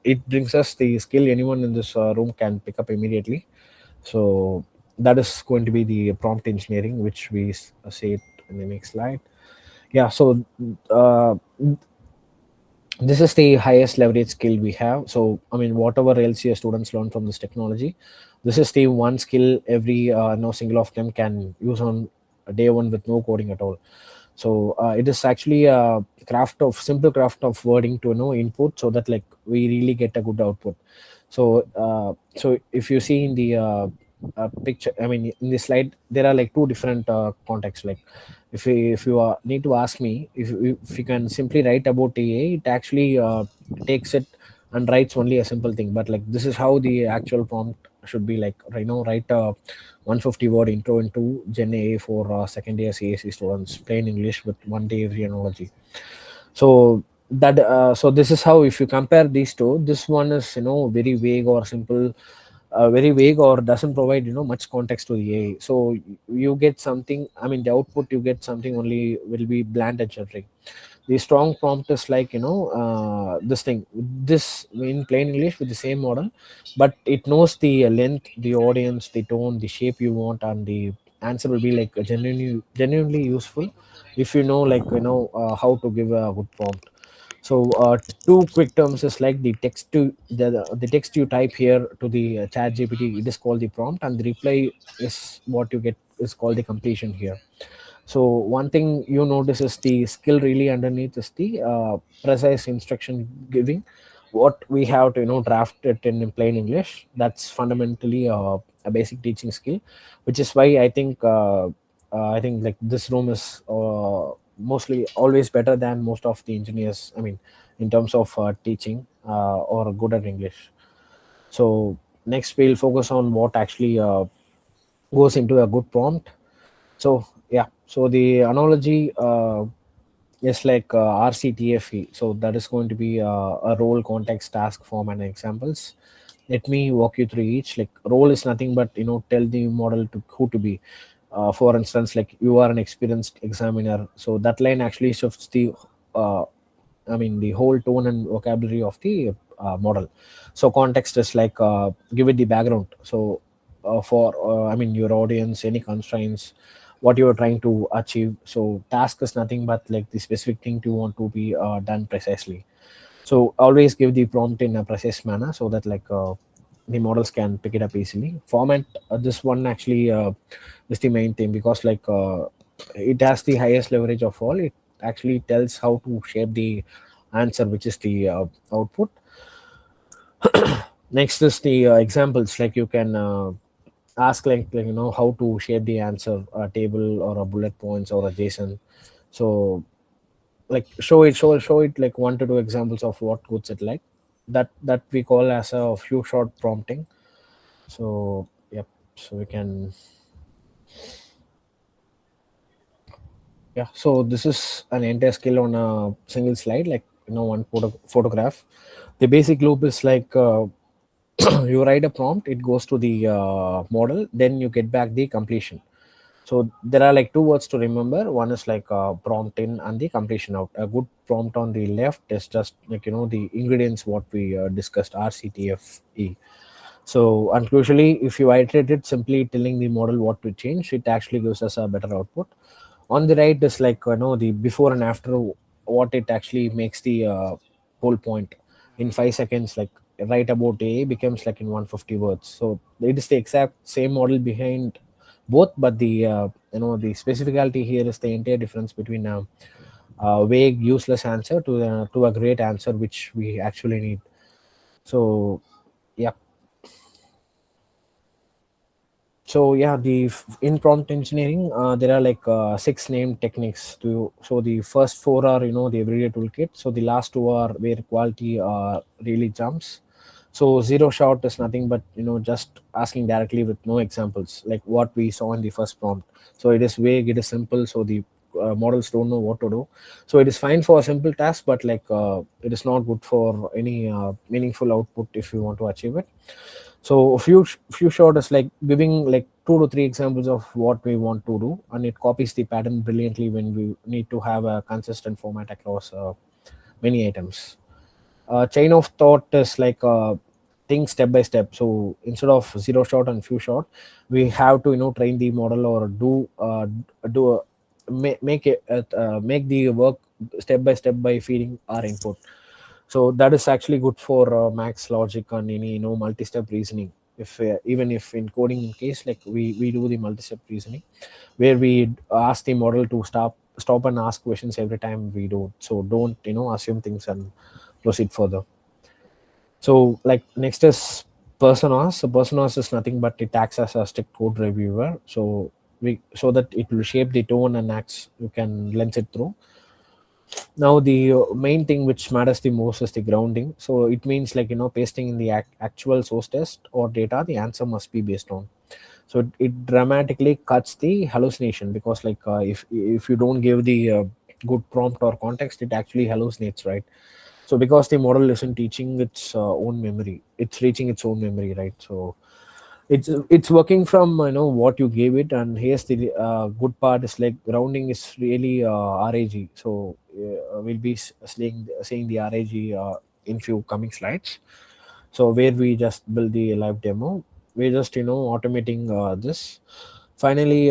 it brings us the skill anyone in this room can pick up immediately. So that is going to be the prompt engineering, which we say it in the next slide. Yeah. So uh, this is the highest leverage skill we have. So I mean, whatever else your students learn from this technology, this is the one skill every no single of them can use on day one with no coding at all. So it is actually a simple craft of wording to input, so that like we really get a good output. So if you see in the picture, I mean in this slide, there are like two different contexts. Like if you need to ask me if you can simply write about AI, it actually takes it and writes only a simple thing. But like this is how the actual prompt should be. Like write a 150 word intro into Gen AI for second year CAC students, plain English with 1 day every analogy. So this is how, if you compare these two, this one is very vague or simple, very vague or doesn't provide much context to the AI. So you get something, I mean the output you get something only will be bland and generic. The strong prompt is like this in plain English with the same model, but it knows the length, the audience, the tone, the shape you want, and the answer will be like genuinely useful if you know how to give a good prompt. So two quick terms is like the text you type here to the chat GPT, it is called the prompt, and the reply is what you get is called the completion here. So one thing you notice is the skill really underneath is the precise instruction giving. What we have to draft it in plain English. That's fundamentally a basic teaching skill, which is why I think like this room is mostly always better than most of the engineers. I mean, in terms of teaching or good at English. So next we'll focus on what actually goes into a good prompt. So yeah, so the analogy is like RCTFE. So that is going to be a role, context, task, form, and examples. Let me walk you through each. Like role is nothing but tell the model to who to be. For instance, like you are an experienced examiner, so that line actually shifts the uh, I mean the whole tone and vocabulary of the model. So context is like give it the background. So for I mean your audience, any constraints, what you are trying to achieve. So task is nothing but like the specific thing you want to be done precisely. So always give the prompt in a precise manner so that like the models can pick it up easily. Format, this one actually is the main thing, because like it has the highest leverage of all. It actually tells how to shape the answer, which is the output. Next is the examples. Like you can ask like how to shape the answer, a table or a bullet points or a JSON. So like show it like 1 to 2 examples of what goods it like. That we call as a few shot prompting. So yep, so we can, yeah, so this is an entire skill on a single slide, like one photograph. The basic loop is like you write a prompt, it goes to the model, then you get back the completion. So there are like two words to remember. One is like prompt in and the completion out. A good prompt on the left is just like the ingredients what we discussed, RCTFE. So and crucially, if you iterate it, simply telling the model what to change, it actually gives us a better output. On the right is like the before and after, what it actually makes the whole point. in 5 seconds, like write about A becomes like in 150 words. So it is the exact same model behind both, but the the specificality here is the entire difference between a vague useless answer to a great answer which we actually need. So yeah. So yeah, in prompt engineering, there are like 6 named techniques. So the first 4 are the everyday toolkit. So the last 2 are where quality really jumps. So zero shot is nothing but just asking directly with no examples, like what we saw in the first prompt. So it is vague, it is simple. So the models don't know what to do. So it is fine for a simple task, but like it is not good for any meaningful output if you want to achieve it. So few short is like giving like 2 to 3 examples of what we want to do, and it copies the pattern brilliantly when we need to have a consistent format across many items. Chain of thought is like think step by step. So instead of zero shot and few shot, we have to train the model or do make it make the work step by step by feeding our input. So that is actually good for max logic and any multi-step reasoning. If even if in coding in case, like we do the multi-step reasoning where we ask the model to stop and ask questions every time we do. So don't assume things and proceed further. So like next is personas. So personas is nothing but it acts as a strict code reviewer. So that it will shape the tone and acts you can lens it through. Now the main thing which matters the most is the grounding. So it means like pasting in the actual source test or data the answer must be based on. So it dramatically cuts the hallucination, because like if you don't give the good prompt or context, it actually hallucinates, right? So because the model isn't teaching its own memory, it's reaching its own memory, right? So it's working from what you gave it. And here's the good part is like grounding is really RAG. So we'll be saying the RAG in few coming slides. So where we just build the live demo, we're just automating this. Finally,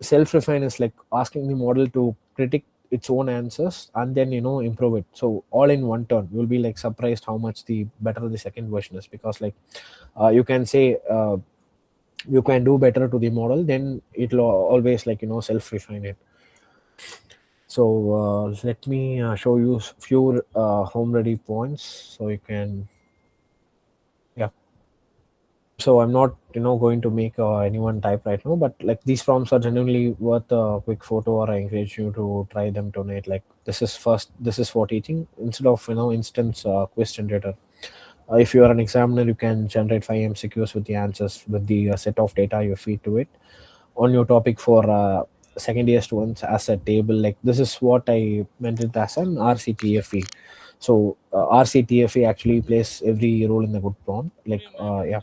self refine is like asking the model to critique its own answers and then improve it. So all in one turn, you'll be like surprised how much the better the second version is, because like you can say you can do better to the model, then it'll always like self refine it. So let me show you few home ready points so you can. Yeah. So I'm not going to make anyone type right now, but like these prompts are genuinely worth a quick photo, or I encourage you to try them tonight. Like this is for teaching instead of instance quiz generator. If you are an examiner, you can generate 5 MCQs with the answers with the set of data you feed to it on your topic for second year students as a table. Like this is what I meant it as an RCTFE. So RCTFE actually plays every role in the good prompt. Like yeah.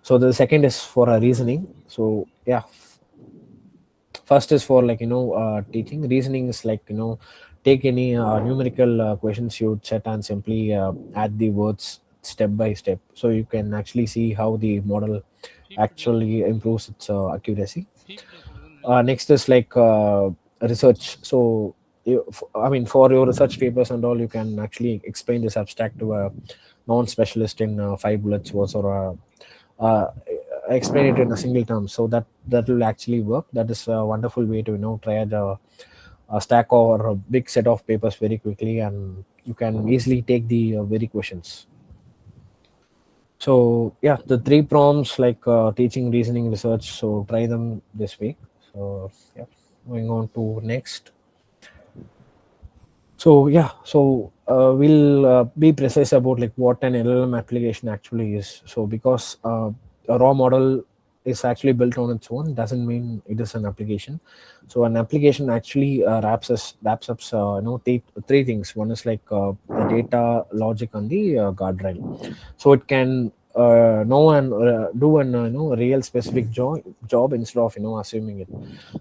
So the second is for a reasoning. So yeah, first is for like teaching. Reasoning is like take any numerical questions you set and simply add the words step by step, so you can actually see how the model actually improves its accuracy. Next is like research. So I mean, for your research papers and all, you can actually explain this abstract to a non-specialist in 5 bullets words, or explain it in a single term. So that will actually work. That is a wonderful way to triage a stack or a big set of papers very quickly, and you can easily take the very questions. So yeah, the 3 prompts like teaching, reasoning, research. So try them this week. So yeah, moving on to next. So yeah, so we'll be precise about like what an LLM application actually is. So because a raw model is actually built on its own doesn't mean it is an application. So an application actually wraps up three things. One is like the data, logic, and the guardrail. So it can know and do an real specific job instead of assuming it.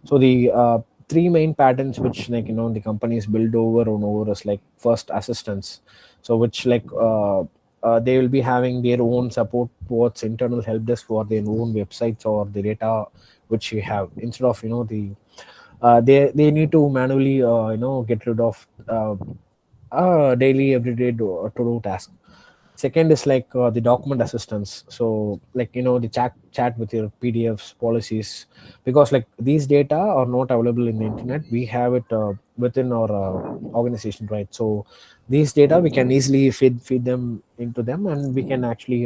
So the 3 main patterns which like the companies build over and over is like first assistance. So which like they will be having their own support towards internal help desk for their own websites or the data which you have, instead of they need to manually get rid of daily everyday to do task. Second is like the document assistance. So like the chat with your PDFs, policies, because like these data are not available in the internet. We have it within our organization, right? So these data we can easily feed them into them, and we can actually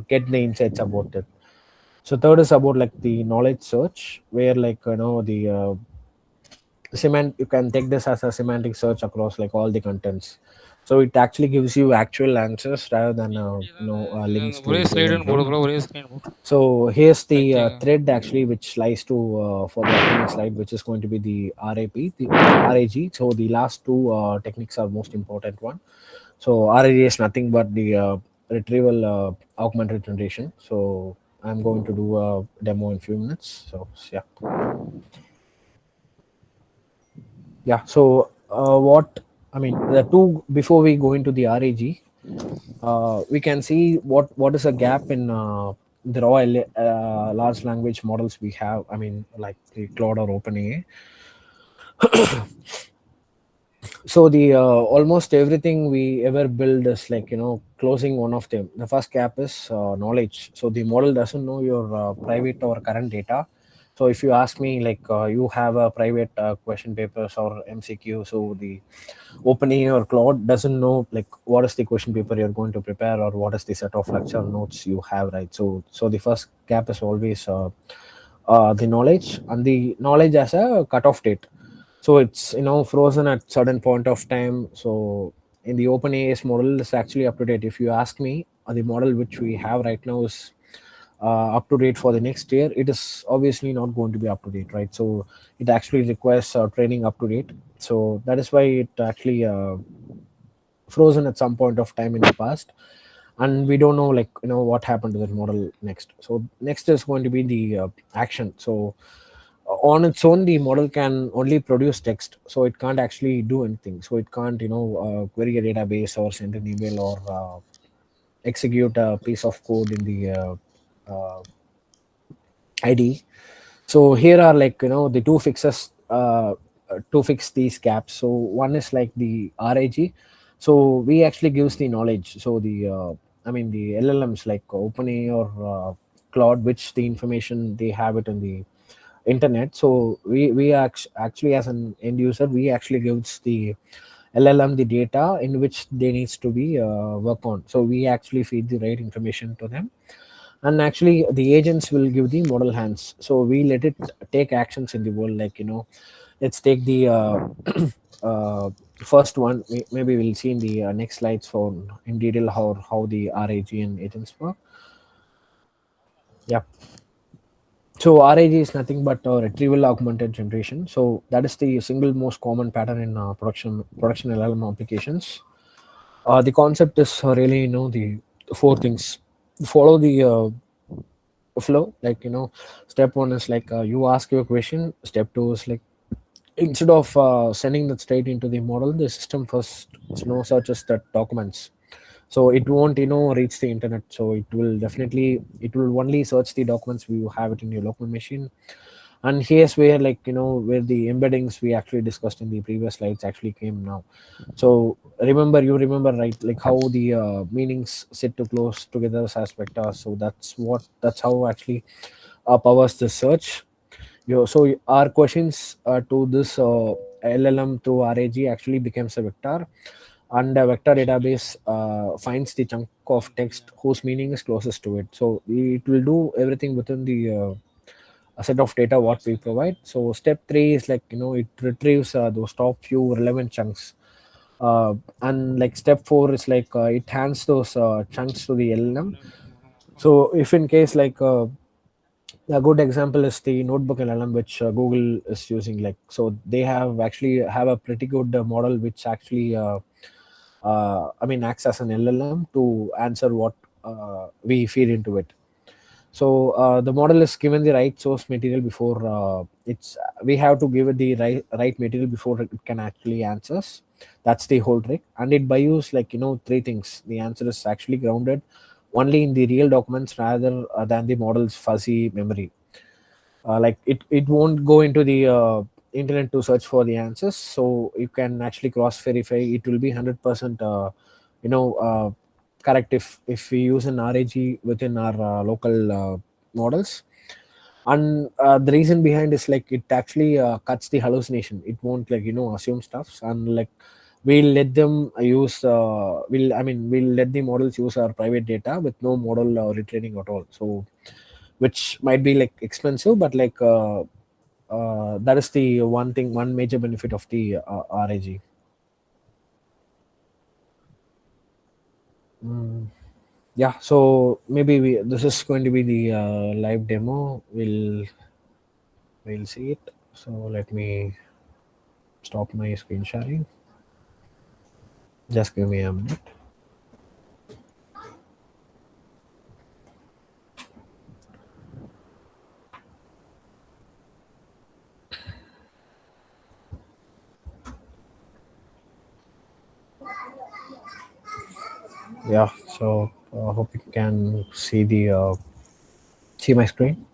get the insights about it. So third is about like the knowledge search, where like the you can take this as a semantic search across like all the contents. So it actually gives you actual answers rather than links ஒரே to ஸ்லைடுன்னு போடு relevant. bro, ஒரே screen போட்டு So here's the writing. thread actually which lies to for the upcoming slide, which is going to be the RAP, the RAG. So the last two techniques are most important one. So RAG is nothing but the retrieval augmented generation. So I'm going to do a demo in few minutes. So yeah. Yeah. So what I mean, the two, before we go into the RAG, we can see what is a gap in the raw large language models we have. I mean, like the Claude or OpenAI. So the almost everything we ever build is like closing one of them. The first gap is knowledge. So the model doesn't know your private or current data. So if you ask me like you have a private question papers or MCQ, so the OpenAI or Claude doesn't know like what is the question paper you're going to prepare or what is the set of lecture notes you have, right? So the first gap is always the knowledge, and the knowledge as a cutoff date. So it's frozen at certain point of time. So in the OpenAI's model, it's actually up to date. If you ask me, the model which we have right now is up to date for the next year. It is obviously not going to be up to date, right? So it actually requires training up to date. So that is why it actually frozen at some point of time in the past, and we don't know like what happened to that model next. So next is going to be the action. So on its own the model can only produce text, so it can't actually do anything. So it can't query a database or send an email or execute a piece of code in the uh, ID. So here are like the two fixes to fix these gaps. So one is like the RAG. So we actually gives the knowledge. So the I mean the LLMs like OpenAI or Claude, which the information they have it in the internet. So we actually as an end user, we actually gives the LLM the data in which they needs to be work on. So we actually feed the right information to them, and actually the agents will give the model hands. So we let it take actions in the world. Like let's take the uh, first one. Maybe we'll see in the next slides for in detail how the RAG and agents work. Yeah. So RAG is nothing but retrieval augmented generation. So that is the single most common pattern in production LLM applications. The concept is really the four things. Follow the flow. Like step one is like you ask your question. Step two is like instead of sending that straight into the model, the system first searches the documents. So it won't reach the internet. So it will only search the documents you have it in your local machine. And here's where like where the embeddings we actually discussed in the previous slides actually came now. So you remember right, like how the meanings sit to close together as vectors. So that's how actually powers the search. So our questions to this LLM through RAG actually becomes a vector, and a vector database finds the chunk of text whose meaning is closest to it. So it will do everything within the a set of data what we provide. So step three is like it retrieves those top few relevant chunks, and like step four is like it hands those chunks to the LLM. So if in case like a good example is the notebook LLM which Google is using. Like so they have a pretty good model which actually I mean acts as an LLM to answer what we feed into it. So the model is given the right source material before it's we have to give it the right material before it can actually answers. That's the whole trick, and it values like three things. The answer is actually grounded only in the real documents rather than the model's fuzzy memory. Like it won't go into the internet to search for the answers. So you can actually cross verify. It will be 100% you know uh, correct if we use an RAG within our local models. And the reason behind is like it actually cuts the hallucination. It won't like assume stuffs, and like we'll let them use we'll let the models use our private data with no model retraining at all. So which might be like expensive, but like that is the one major benefit of the RAG. Yeah, so maybe this is going to be the live demo. We'll see it. So let me stop my screen sharing. Just give me a minute. Yeah, so hope you can see the see my screen.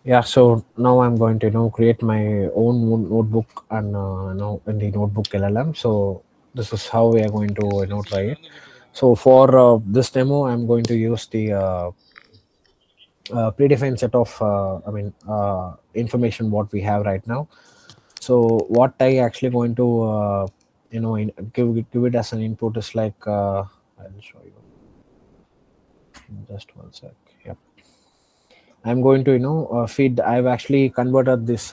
Yeah, so now I'm going to create my own notebook, and in the notebook LLM. So this is how we are going to try it. So for this demo, I'm going to use the predefined set of information what we have right now. So what I actually going to give it as an input is like I'll show you just one sec. Yep. I'm going to feed. I've actually converted this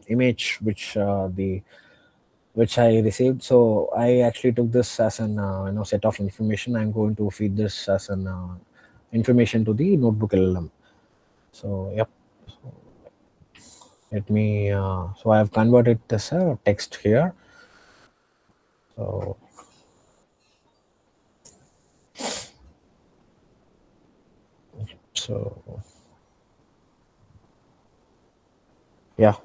image which I received. So I actually took this as an set of information. I'm going to feed this as an information to the notebook LLM. So yep. Let me. So I have converted this text here. So yeah.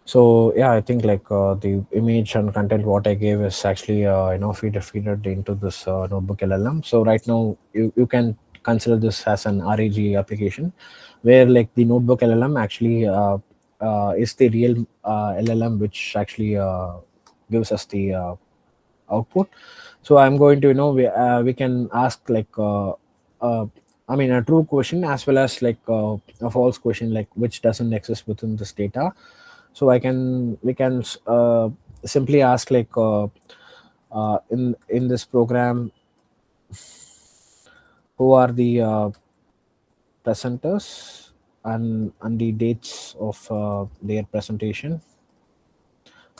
So yeah, I think like the image and content what I gave is actually feed it into this notebook LLM. So right now you can consider this as an RAG application, where like the notebook LLM actually is the real LLM which actually gives us the output. So I'm going to we can ask like a true question as well as like a false question, like which doesn't exist within this data. So we can simply ask like in this program, who are the presenters and the dates of their presentation.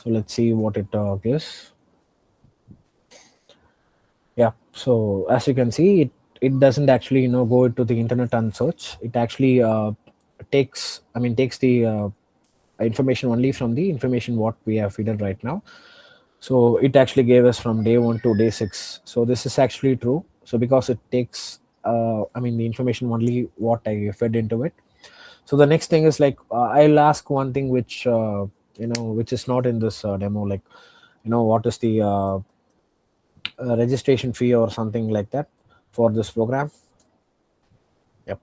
So let's see what it gives. Yeah, so as you can see, it doesn't actually go to the internet and search. It actually takes the information only from the information what we have fed right now. So it actually gave us from day 1 to day 6. So this is actually true. So because it takes the information only what I fed into it. So the next thing is like I'll ask one thing which which is not in this demo, like what is the registration fee or something like that for this program. Yep.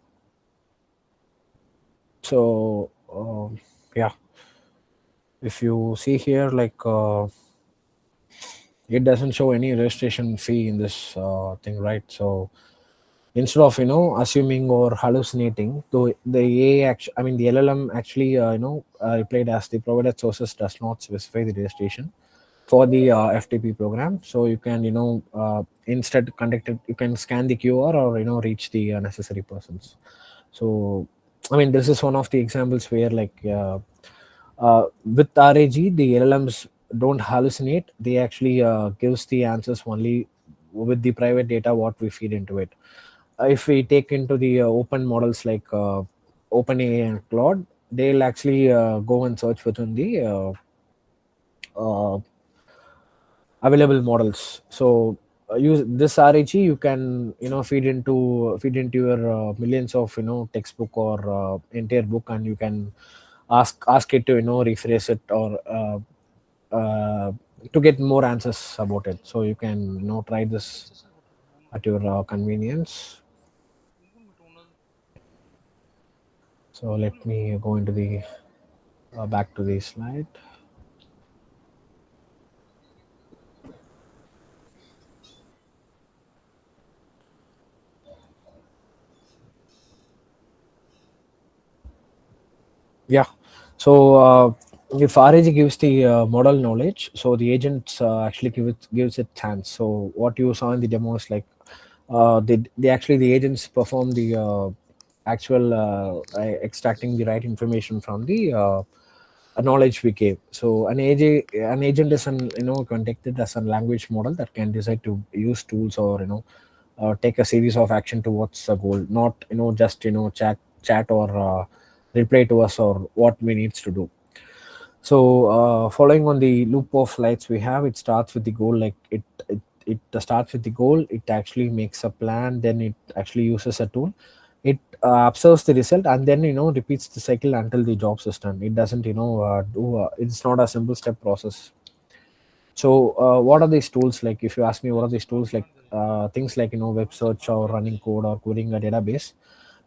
So yeah, if you see here, like it doesn't show any registration fee in this thing, right? So instead of assuming or hallucinating, though the the LLM actually replied as the provided sources does not specify the registration for the FTP program. So you can instead conduct it, you can scan the QR or reach the necessary persons. So this is one of the examples where like with RAG the LLMs don't hallucinate. They actually gives the answers only with the private data what we feed into it. If we take into the open models like OpenAI and Claude, they'll actually go and search within the available models. So use this RAG, you can feed into your millions of textbook or entire book, and you can ask it to rephrase it or to get more answers about it. So you can try this at your convenience. So let me go into the back to the slide. Yeah. So if RAG gives the model knowledge, so the agents actually gives it chance. So what you saw in the demo is like they actually the agents perform the actual extracting the right information from the knowledge we gave. So an agent is an conducted as a language model that can decide to use tools or take a series of action towards a goal, not just chat or reply to us or what we needs to do. So following on the loop of lights we have, it starts with the goal. Like it starts with the goal. It actually makes a plan. Then it actually uses a tool. It observes the result and then repeats the cycle until the job's is done. It doesn't do. It's not a simple step process. So what are these tools like? If you ask me, what are these tools like? Things like web search or running code or querying a database,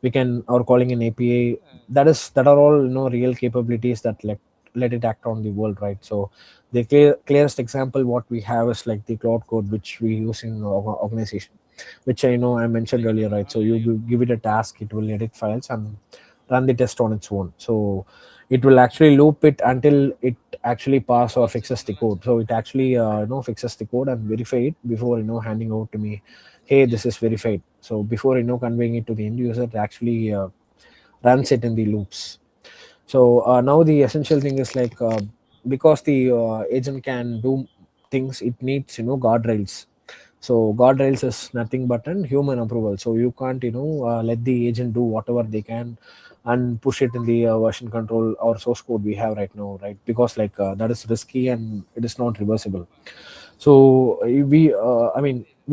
we can or calling an API. That are all real capabilities that let it act on the world, right? So the clearest example what we have is like the cloud code which we use in organization, which I mentioned earlier, right? So you give it a task, it will edit files and run the test on its own. So it will actually loop it until it actually pass or fixes the code. So it actually fixes the code and verify it before handing over to me, hey, this is verified. So before conveying it to the end user, it actually runs it in the loops. So now the essential thing is like because the agent can do things, it needs guardrails. So guardrails is nothing but an human approval. So you can't let the agent do whatever they can and push it in the version control or source code we have right now, right? Because like that is risky and it is not reversible. So we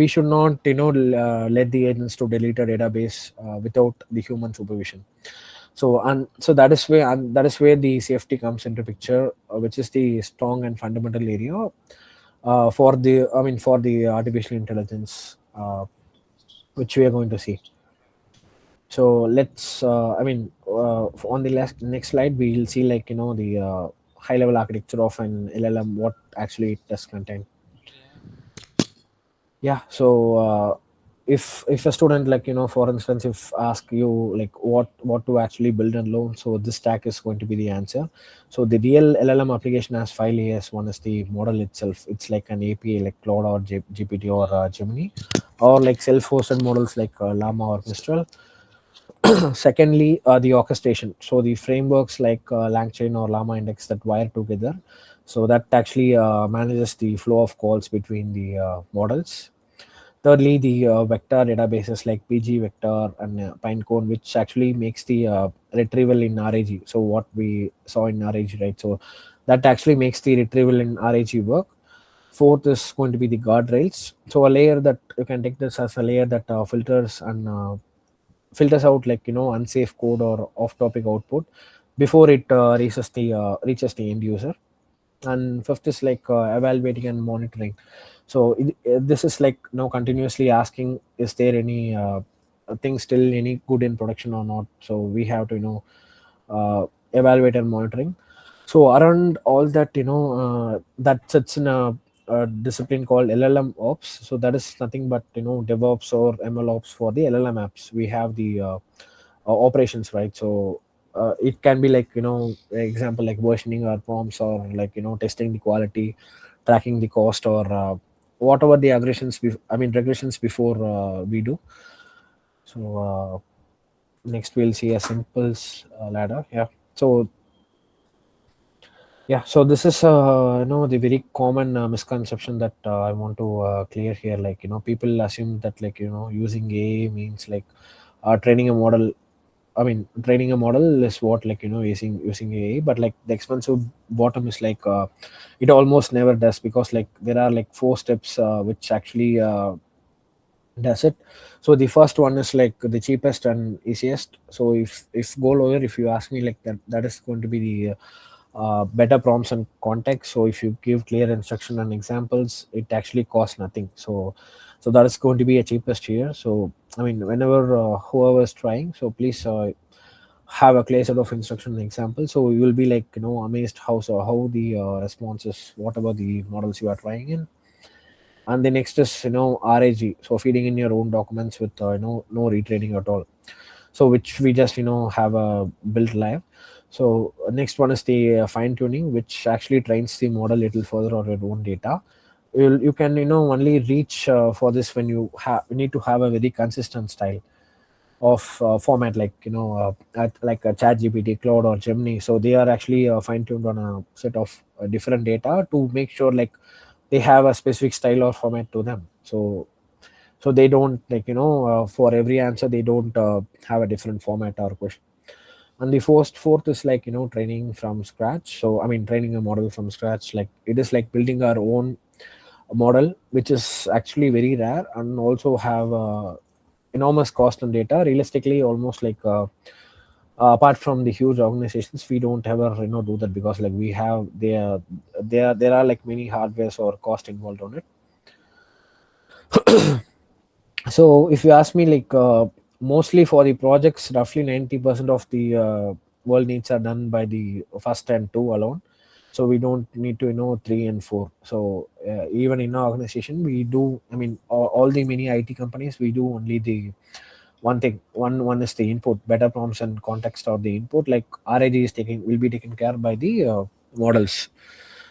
should not let the agents to delete a database without the human supervision. So that is where the safety comes into picture, which is the strong and fundamental area for the artificial intelligence, which we are going to see. So let's on the next slide we'll see like the high level architecture of an LLM, what actually it does contain. Yeah. So if a student, like for instance, if ask you like what to actually build and learn, so this stack is going to be the answer. So the real LLM application has 5 layers. One is the model itself. It's like an API like Claude or GPT or Gemini, or like self-hosted models like Llama or Mistral. Secondly, the orchestration. So the frameworks like LangChain or Llama Index that wire together. So that actually manages the flow of calls between the models. Thirdly, the vector databases like PG Vector and Pinecone, which actually makes the retrieval in RAG. So what we saw in RAG, right? So that actually makes the retrieval in RAG work. Fourth is going to be the guardrails. So a layer that you can take this as a layer that filters out like unsafe code or off-topic output before it reaches the end user. And fifth is like evaluating and monitoring. So this is like now continuously asking, is there any thing still any good in production or not? So we have to evaluate and monitoring. So around all that, that sits in a discipline called LLM ops. So that is nothing but DevOps or ML ops for the LLM apps. We have the operations, right? So it can be like example like versioning our prompts, or like testing the quality, tracking the cost, or whatever the regressions before we do. So next we'll see a simple ladder. Yeah. So yeah, so this is the very common misconception that I want to clear here. Like people assume that like using AI means like training a model. I mean, training a model is what like using AI, but like the expensive bottom is like it almost never does, because like there are like 4 steps which actually does it. So the first one is like the cheapest and easiest. So if go lower, if you ask me, like that is going to be the better prompts and context. So if you give clear instruction and examples, it actually costs nothing. So that is going to be a cheapest here. So I mean, whenever whoever is trying, so please have a clear set of instruction and example, so you will be like amazed how the responses, whatever the models you are trying in. And the next is RAG, so feeding in your own documents with no retraining at all, so which we just have a built live. So next one is the fine tuning, which actually trains the model a little further on your own data. You can only reach for this when you need to have a very consistent style of format, like like a chat gpt, cloud, or gemini. So they are actually fine-tuned on a set of different data to make sure like they have a specific style or format to them. So they don't like for every answer they don't have a different format or question. And the fourth is like training from scratch. So I mean, training a model from scratch, like it is like building our own model, which is actually very rare and also have enormous cost and data. Realistically, almost like apart from the huge organizations, we don't ever do that, because like we have there are like many hardwares or cost involved on it. So if you ask me, like mostly for the projects, roughly 90% of the world needs are done by the first and two alone. So we don't need to three and four. So even in our organization, we do, I mean, all the many IT companies, we do only the one thing. One is the input, better prompts and context or the input. Like RAG is taking will be taken care by the models.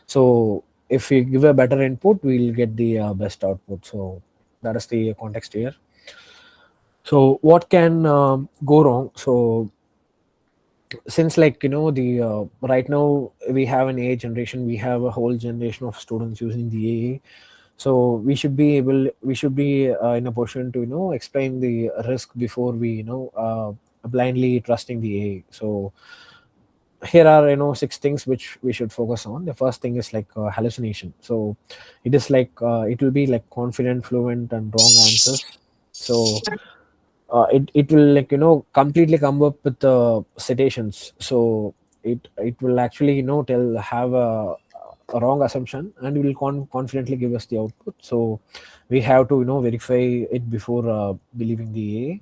So if we give a better input, we'll get the best output. So that is the context here. So what can go wrong? So since like the right now we have an AI generation, we have a whole generation of students using the AI. So we should be in a position to explain the risk before we blindly trusting the AI. So here are 6 things which we should focus on. The first thing is like hallucination. So it is like it will be like confident, fluent, and wrong answers. So it will like completely come up with the citations. So it will actually tell have a wrong assumption, and will confidently give us the output. So we have to verify it before believing the AI.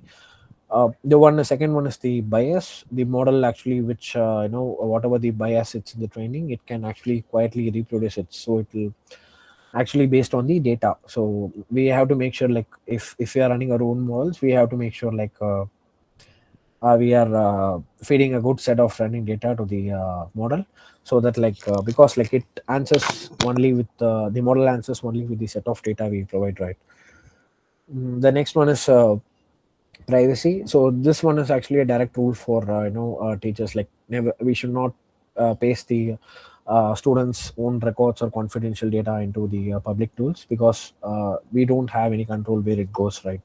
The second one is the bias. The model actually, which whatever the bias it's in the training, it can actually quietly reproduce it. So it will actually based on the data. So we have to make sure, like if we are running our own models, we have to make sure like we are feeding a good set of running data to the model, so that like because like it answers only with the model answers only with the set of data we provide, right? The next one is privacy. So this one is actually a direct rule for teachers. Like never, we should not paste the students own records or confidential data into the public tools, because we don't have any control where it goes, right?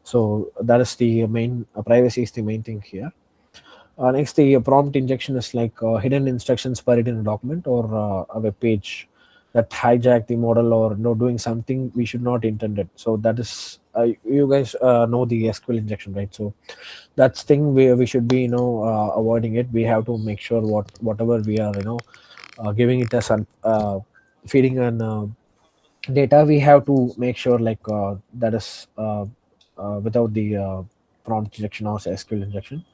So that is the main privacy is the main thing here. Next, the prompt injection is like hidden instructions buried in a document or a web page that hijack the model, or doing something we should not intended. So that is you guys know the SQL injection, right? So that's thing we should be avoiding it. We have to make sure whatever we are giving it as an feeding an data, we have to make sure like that is without the prompt injection or SQL injection.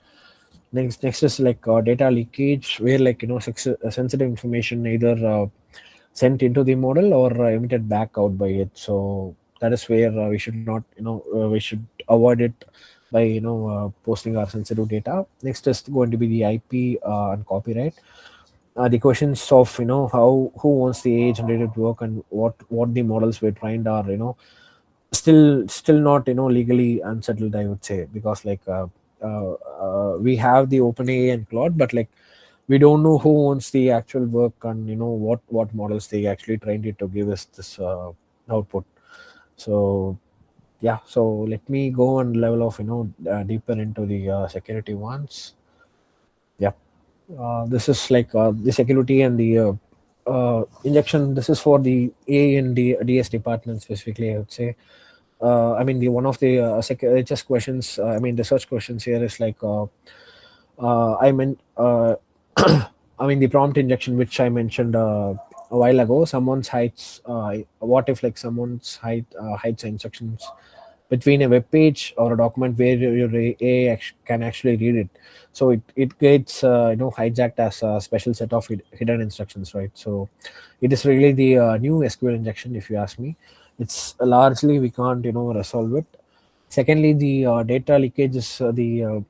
Next is like data leakage, where like sensitive information either sent into the model or emitted back out by it. So that is where we should not we should avoid it by posting our sensitive data. Next is going to be the IP and copyright. The questions of how who owns the age generated work, and what the models were trained are still not legally unsettled, I would say, because like we have the OpenAI and Claude, but like we don't know who owns the actual work, and what models they actually trained it to give us this output. So yeah, so let me go on level of deeper into the security ones. Yeah, this is like the security and the injection. This is for the A and DS department specifically, I would say. I mean, the one of the just questions. I mean, research questions here is like, I meant, I mean, the prompt injection, which I mentioned a while ago. Someone's hides. What if like someone's hides instructions between a web page or a document where your AI can actually read it? So it gets hijacked as a special set of hidden instructions, right? So it is really the new SQL injection, if you ask me. It's largely we can't resolve it. Secondly, the data leakage is the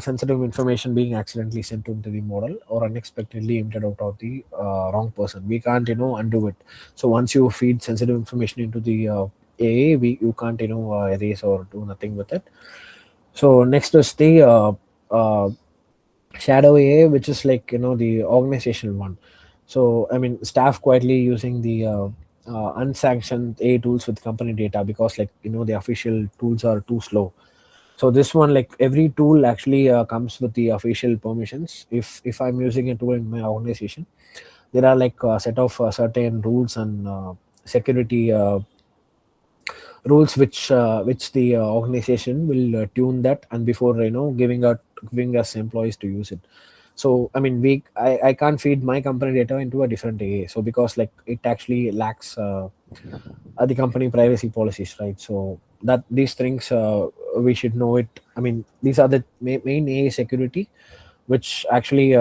sensitive information being accidentally sent into the model or unexpectedly emitted out of the wrong person. We can't undo it. So once you feed sensitive information into the AA, you can't erase or do nothing with it. So next is the uh, shadow AI, which is like the organizational one. So I mean, staff quietly using the unsanctioned AI tools with company data because like the official tools are too slow. So this one, like every tool actually comes with the official permissions. If I'm using a tool in my organization, there are like a set of certain rules and security rules which the organization will tune that, and before giving us employees to use it. So I mean, I can't feed my company data into a different AA, so because like it actually lacks the company privacy policies, right? So that these things we should know it. I mean, these are the main AA security which actually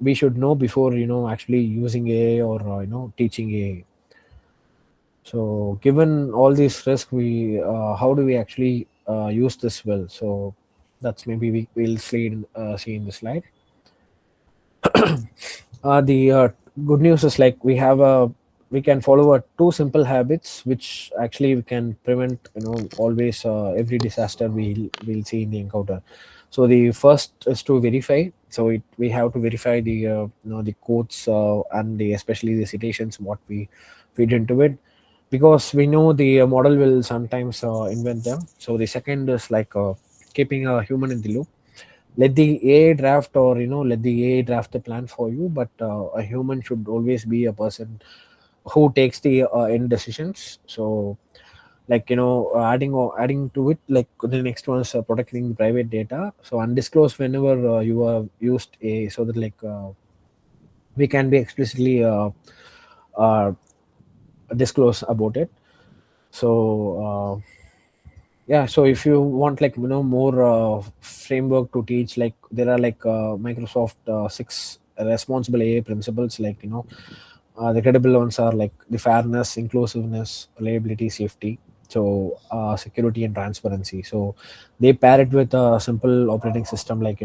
we should know before actually using AA or teaching AA. So given all these risks, we how do we actually use this well? So that's maybe we'll see in the slide. The good news is like we can follow two simple habits which actually we can prevent always every disaster we'll see in the encounter. So the first is to verify. So we have to verify the the codes and especially the citations what we feed into it, because we know the model will sometimes invent them. So the second is like keeping a human in the loop. Let the AI draft, or let the AI draft the plan for you, but a human should always be a person who takes the end decisions. So like adding to it, like the next one is protecting the private data. So undisclosed whenever you have used a, so that like we can be explicitly uh, disclose about it. So yeah, so if you want like more framework to teach, like there are like Microsoft 6 responsible AI principles, like the credible ones are like the fairness, inclusiveness, reliability, safety, so security and transparency. So they pair it with a simple operating system, like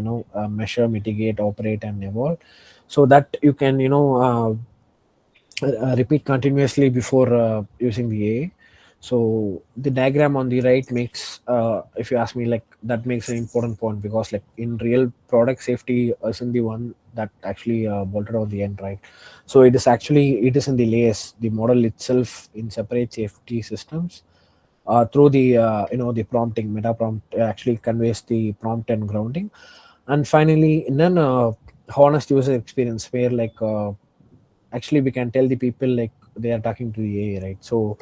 measure, mitigate, operate and evolve, so that you can repeat continuously before using the AI. So the diagram on the right makes, if you ask me, like that makes an important point, because like in real product, safety isn't the one that actually bolted out the end, right? So it is in the layers, the model itself in separate safety systems. Through the the prompting, meta prompt actually conveys the prompt and grounding. And finally, and then honest user experience, where like actually we can tell the people like they are talking to the AI, right? So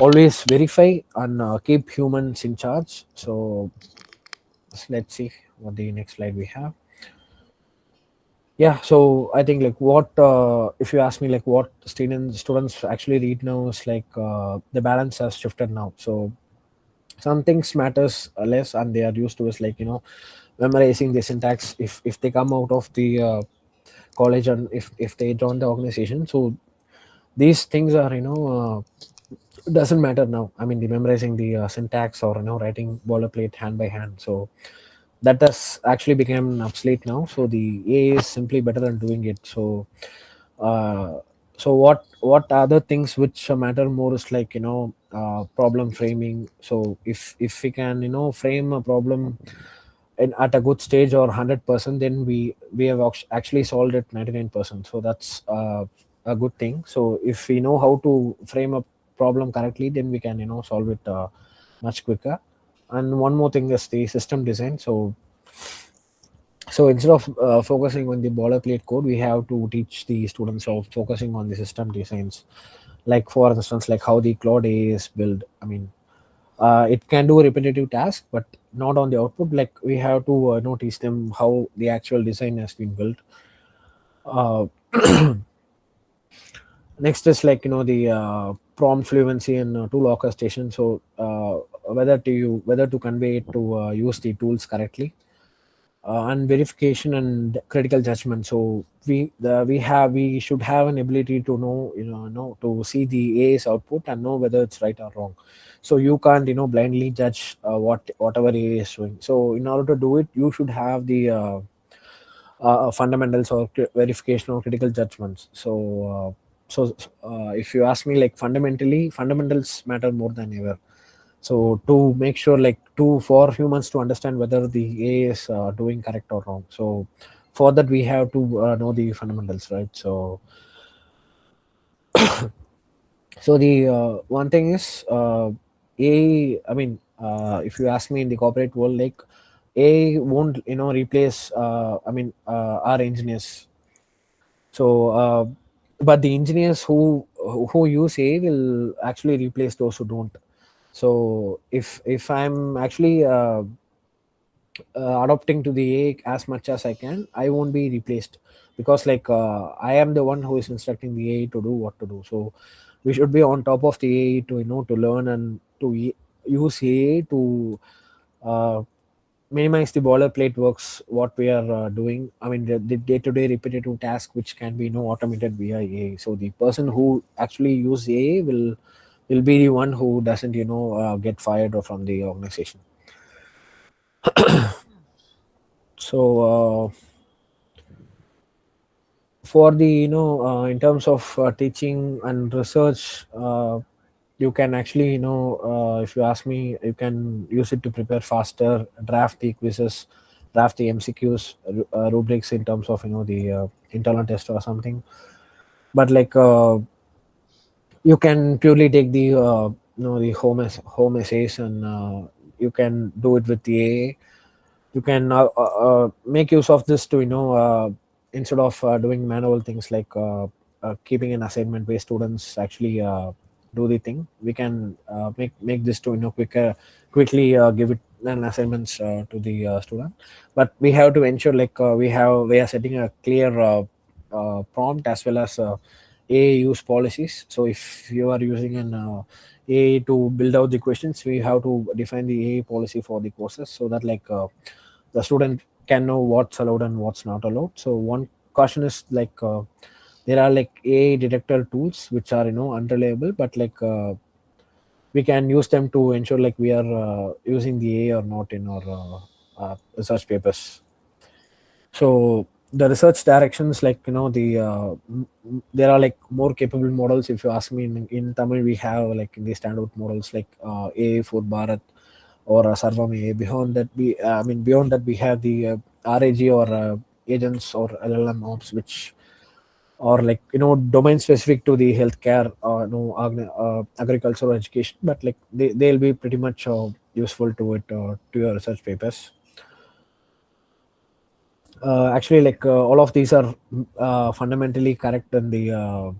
always verify and keep humans in charge. So let's see what the next slide we have. Yeah, so I think like what if you ask me like what students actually read now is like the balance has shifted now. So some things matters less, and they are used to is like memorizing the syntax if they come out of the college, and if they join the organization. So these things are doesn't matter now. I mean, the memorizing the syntax, or writing boilerplate hand by hand. So that has actually become obsolete now. So the AI is simply better than doing it. So uh, so what other things which matter more is like problem framing. So if we can frame a problem at a good stage or 100%, then we have actually solved it 99%. So that's a good thing. So if we know how to frame a problem correctly, then we can solve it much quicker. And one more thing is the system design. So instead of focusing on the boilerplate code, we have to teach the students of focusing on the system designs. Like for instance, like how the cloud AI is built. I mean, it can do repetitive tasks, but not on the output. Like we have to teach them how the actual design has been built. Uh, Next is like the prompt fluency and tool orchestration. So whether to convey it to use the tools correctly. and verification and critical judgment. So we should have an ability to know to see the AI's output and know whether it's right or wrong. So you can't blindly judge whatever AI is doing. So in order to do it, you should have the fundamentals or verification or critical judgments. So if you ask me, like, fundamentals matter more than ever. So to make sure, like, for humans to understand whether the AI is doing correct or wrong, so for that we have to know the fundamentals, right? So the one thing is, AI, I mean, if you ask me, in the corporate world, like, AI won't replace our engineers. So but the engineers who use AI will actually replace those who don't. So if I'm actually adopting to the AI as much as I can, I won't be replaced, because, like, I am the one who is instructing the AI to do what to do. So we should be on top of the AI to to learn and to use AI to uh, minimize the boilerplate works what we are doing. I mean, the day-to-day repetitive task which can be automated via AI. So the person who actually use AI will be the one who doesn't get fired or from the organization. So for the in terms of teaching and research, you can actually if you ask me, you can use it to prepare faster, draft the quizzes, draft the MCQs, rubrics in terms of the internal test or something. But, like, you can purely take the the home essays, and you can do it with the AI. You can make use of this to instead of doing manual things, like keeping an assignment where students actually do the thing. We can make this to quickly give it an assignments to the student. But we have to ensure, like, we are setting a clear prompt, as well as AI use policies. So if you are using an AI to build out the questions, we have to define the AI policy for the courses, so that, like, the student can know what's allowed and what's not allowed. So one caution is, like, there are, like, AI detector tools which are unreliable, but, like, we can use them to ensure, like, we are using the AI or not in our research papers. So the research directions, like, there are, like, more capable models. If you ask me, in Tamil, we have, like, the standard models, like AI for Bharat or Sarvam AI. Beyond that, we have the RAG, or agents, or LLM ops, which are, like, domain specific to the healthcare, agriculture or education. But, like, they'll be pretty much useful to it, to your research papers. Actually, like, all of these are fundamentally correct in the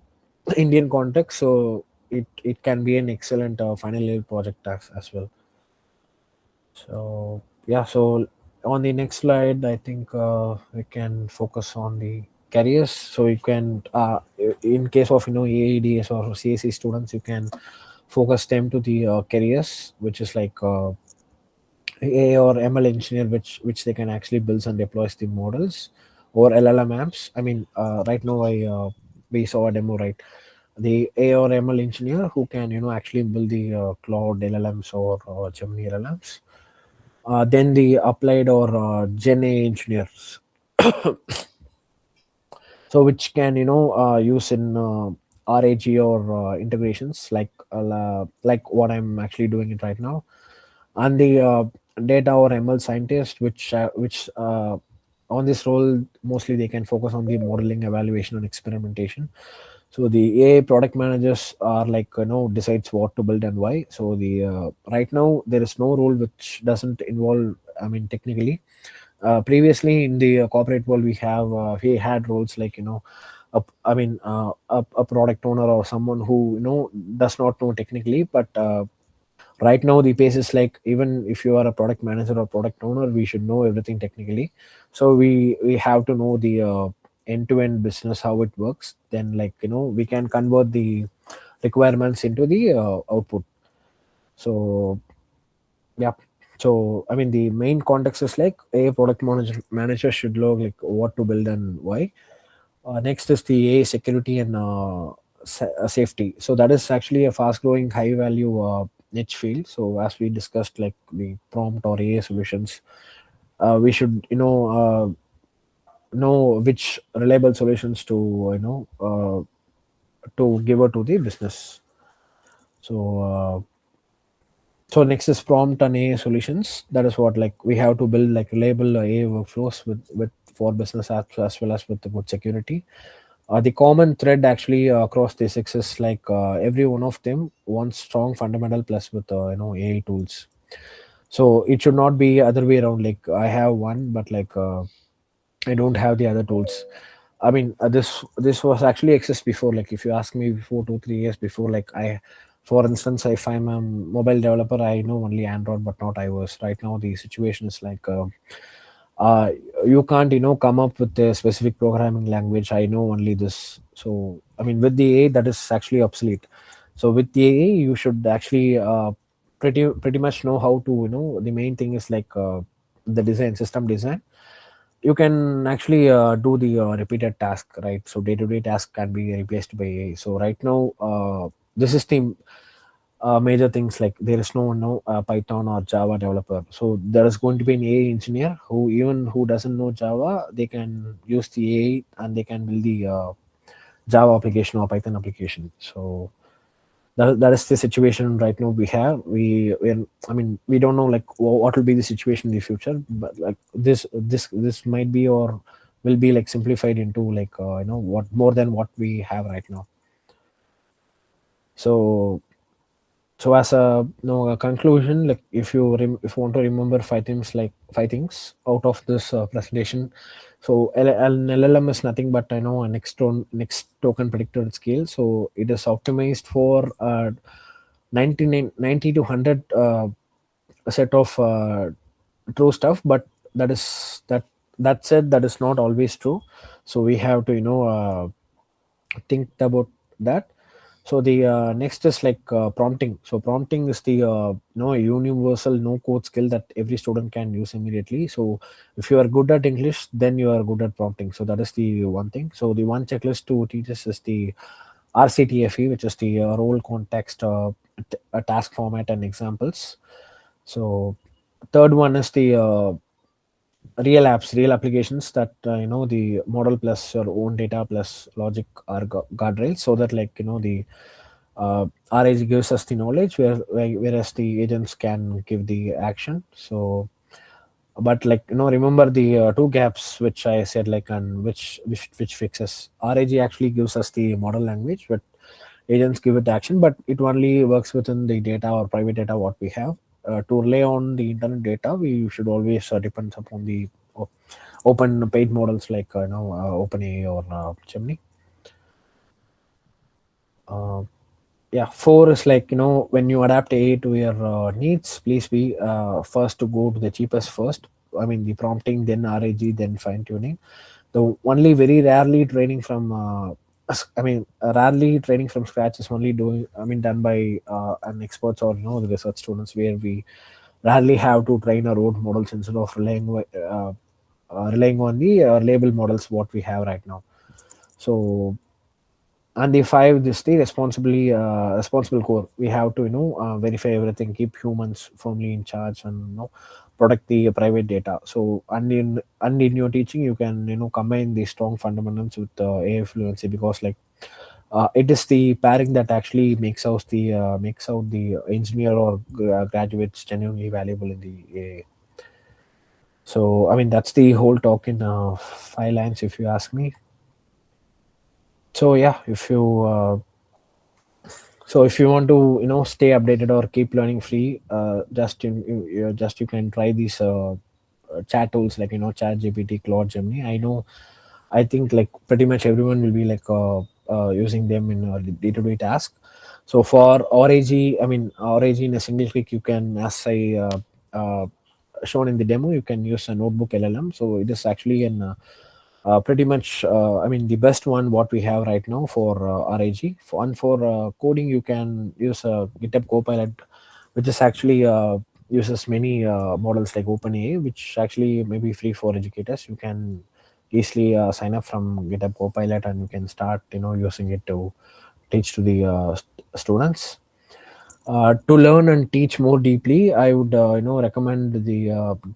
Indian context, so it can be an excellent final year project as well. So yeah, so on the next slide, I think we can focus on the careers. So you can, in case of AEDs or CSE students, you can focus them to the careers, which is like AI or ML engineer, which they can actually build and deploy the models, or LLM apps. I mean, right now we saw a demo, right? The AI or ML engineer who can actually build the cloud LLMs or Gemini LLMs. Then the applied or Gen A engineers, so which can use in RAG or integrations, like what I'm actually doing it right now. And the data or ML scientist, which on this role mostly they can focus on the modeling, evaluation, and experimentation. So the AI product managers are, like, decides what to build and why. So the right now there is no role which doesn't involve, I mean, technically. Previously in the corporate world, we had roles like a product owner, or someone who does not know technically. But right now the pace is, like, even if you are a product manager or product owner, we should know everything technically. So we have to know the end-to-end business, how it works. Then, like, we can convert the requirements into the output. So yeah, So I mean, the main context is like a product manager should know like what to build and why. Next is the AI security and safety. So that is actually a fast growing high value niche field. So as we discussed, like the prompt or AI solutions, we should know which reliable solutions to to give out to the business. So so next is prompt and AI solutions. That is what like we have to build like reliable AI workflows with for business apps as well as with the good security. The common thread actually across the six is like every one of them wants strong fundamental plus with AI tools. So it should not be other way around. Like I have one, but like I don't have the other tools. I mean, this was actually exist before. Like if you ask me before 2 3 years before, like for instance, if I'm a mobile developer, I know only Android but not iOS. Right now, the situation is like uh, you can't come up with a specific programming language. I know only this. So I mean, with the AI, that is actually obsolete. So with the AI, you should actually pretty much know how to the main thing is like the design system design. You can actually do the repeated task, right? So day-to-day task can be replaced by AI. So right now this is the major things, like there is no Python or Java developer. So there is going to be an AI engineer who, even who doesn't know Java, they can use the AI and they can build the Java application or Python application. So that is the situation right now we have. I mean, we don't know like what will be the situation in the future, but like this might be or will be like simplified into like what more than what we have right now. So as a a conclusion, like if you if you want to remember five things out of this presentation. So an LLM is nothing but a next token predictor at scale. So it is optimized for 90 to 100 a set of true stuff, but that is that said, that is not always true. So we have to think about that. So the next is like prompting. So prompting is the a universal no code skill that every student can use immediately. So if you are good at English, then you are good at prompting. So that is the one thing. So the one checklist to teach us is the RCTFE, which is the role context, task format and examples. So third one is the real applications, that the model plus your own data plus logic are guardrails, so that like the RAG gives us the knowledge, whereas the agents can give the action. So but like remember the two gaps which I said, like, and which fixes. RAG actually gives us the model language, but agents give it action, but it only works within the data or private data what we have. To rely on the internet data, we should always depend upon the open paid models like OpenAI or Gemini. Uh, yeah, four is like when you adapt AI to your needs, please be first to go to the cheapest first. I mean the prompting, then RAG, then fine tuning. The only very rarely training from rarely training from scratch is only done by an experts or the research students, where we rarely have to train our own models instead of relying on the label models what we have right now. So and the five, this the responsible core. We have to verify everything, keep humans firmly in charge, and protect the private data. So and in your teaching, you can combine the strong fundamentals with AI fluency, because like it is the pairing that actually makes out the engineer or graduates genuinely valuable in the AI. So I mean that's the whole talk in 5 lines, if you ask me. So yeah, if you want to stay updated or keep learning free, just you can try these chat tools like Chat GPT, Claude, Gemini. I think like pretty much everyone will be like using them in a day-to-day task. So for RAG, I mean RAG in a single click, you can, as I shown in the demo, you can use a notebook LLM. So it is actually an pretty much I mean the best one what we have right now for RAG. For coding, you can use a GitHub Copilot, which is actually uses many models like OpenAI, which actually may be free for educators. You can easily sign up from GitHub Copilot, and you can start using it to teach to the students. To learn and teach more deeply, I would recommend the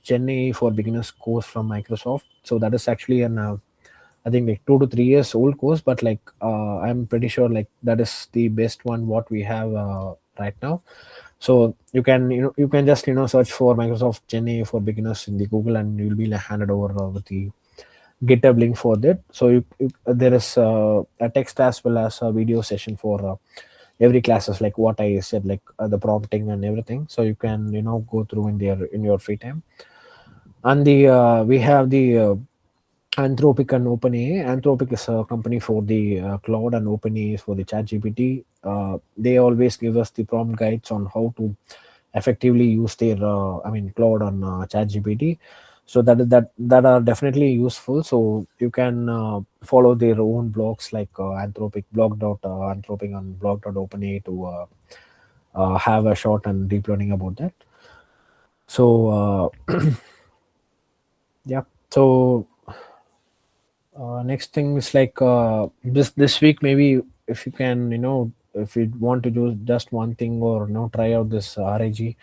Chennai for Beginners course from Microsoft. So that is actually an I think like 2 to 3 years old course, but like I'm pretty sure like that is the best one what we have right now. So you can just search for Microsoft Chennai for Beginners in the Google, and you'll be like, handed over with the GitHub link for that. So there is a text as well as a video session for every classes, like what I said, like the prompting and everything. So you can go through in your free time. And the we have the Anthropic and OpenAI. Anthropic is a company for the cloud, and OpenAI is for the ChatGPT. They always give us the prompt guides on how to effectively use their cloud on ChatGPT. So that are definitely useful. So you can follow their own blogs like Anthropic Anthropic and blog.openai to have a short and deep learning about that. So yeah. So next thing is like this week, maybe if you can if you want to do just one thing, or try out this RAG,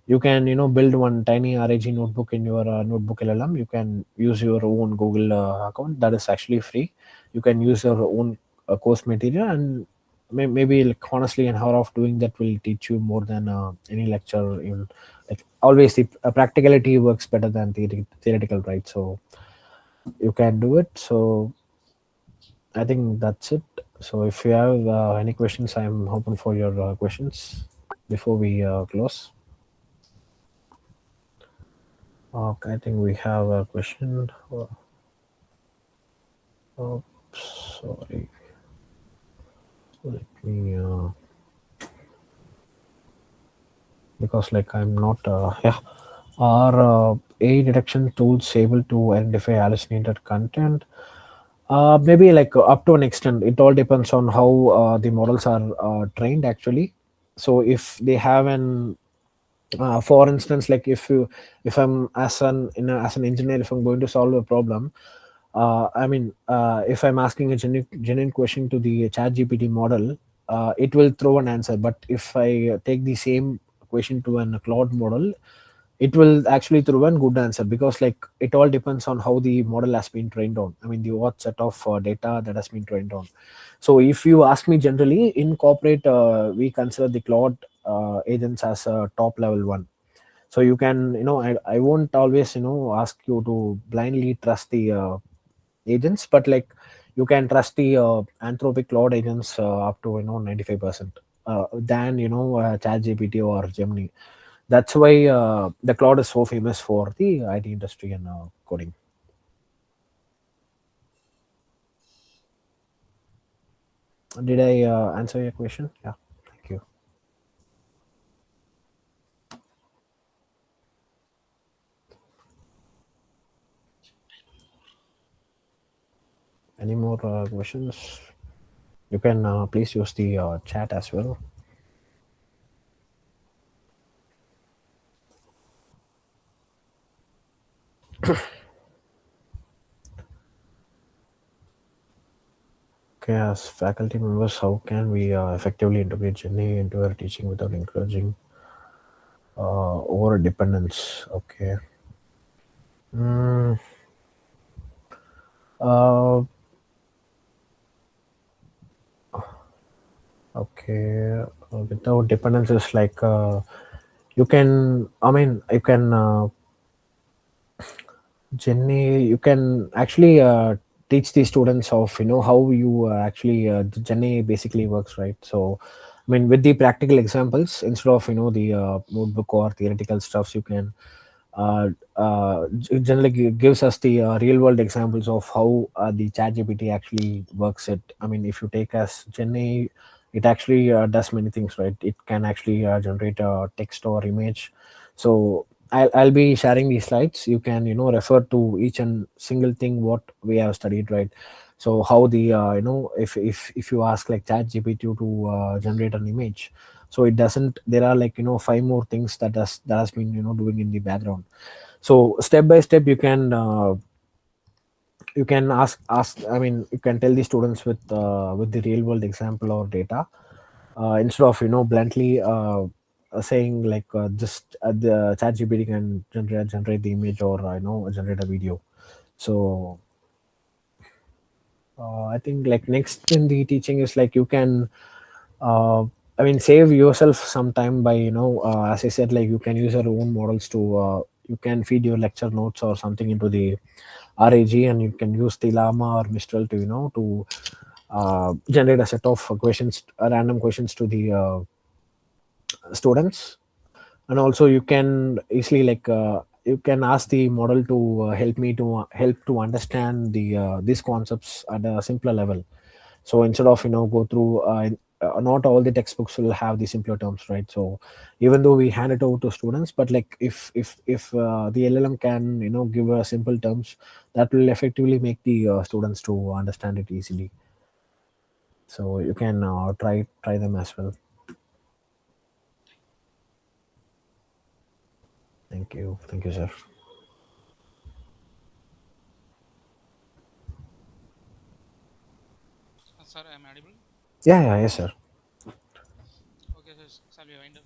you can build one tiny RAG notebook in your notebook LLM. You can use your own Google account, that is actually free. You can use your own course material, and maybe like honestly an hour of doing that will teach you more than any lecture. In like always the practicality works better than theoretical, right? So you can do it. So I think that's it. So if you have any questions, I'm open for your questions before we close. Okay, I think we have a question. Oh, sorry. Let me because like I'm not yeah. Are AI detection tools able to identify hallucinated content? Maybe like up to an extent. It all depends on how the models are trained actually. So if they have an for instance, like if I'm as an engineer, if I'm going to solve a problem, if I'm asking a genuine question to the chat GPT model, it will throw an answer. But if I take the same question to a cloud model, it will actually throw a good answer, because like it all depends on how the model has been trained on. The what set of data that has been trained on. So if you ask me, generally in corporate, we consider the cloud agents as a top level one. So you can I won't always ask you to blindly trust the agents, but like you can trust the Anthropic cloud agents up to 95% than chat GPT or Gemini. That's why the cloud is so famous for the IT industry and coding. Did I answer your question? Yeah, thank you. Any more questions? You can please use the chat as well. Okay, as faculty members, how can we effectively integrate Jenny into our teaching without encouraging over dependence? Okay. Mm, uh, okay. Without dependence is like you can. You can. Jenny, you can actually teach the students of how you actually the Jenny basically works, right? So with the practical examples instead of the notebook or theoretical stuffs, you can generally gives us the real world examples of how the ChatGPT actually works. If you take as Jenny, it actually does many things, right? It can actually generate a text or image. So I'll be sharing these slides. You can refer to each and single thing what we have studied, right? So how the if you ask like ChatGPT to generate an image, So it doesn't. There are like 5 more things that has been doing in the background. So step by step you can ask. I mean, you can tell the students with the real world example or data, instead of bluntly saying like just the ChatGPT can generate the image, or generate a video. So I think like next in the teaching is like you can uh, I mean save yourself some time by as I said, like you can use your own models to you can feed your lecture notes or something into the RAG, and you can use the Llama or Mistral to to generate a set of questions, random questions to the students. And also you can easily like you can ask the model to help to understand the these concepts at a simpler level. So instead of go through not all the textbooks will have the simpler terms, right? So even though we hand it over to students, but like if the LLM can give a simple terms, that will effectively make the students to understand it easily. So you can try them as well. Thank you, sir. Sir, I am audible. Yeah, yes sir. Okay, sir. Shall we wind up?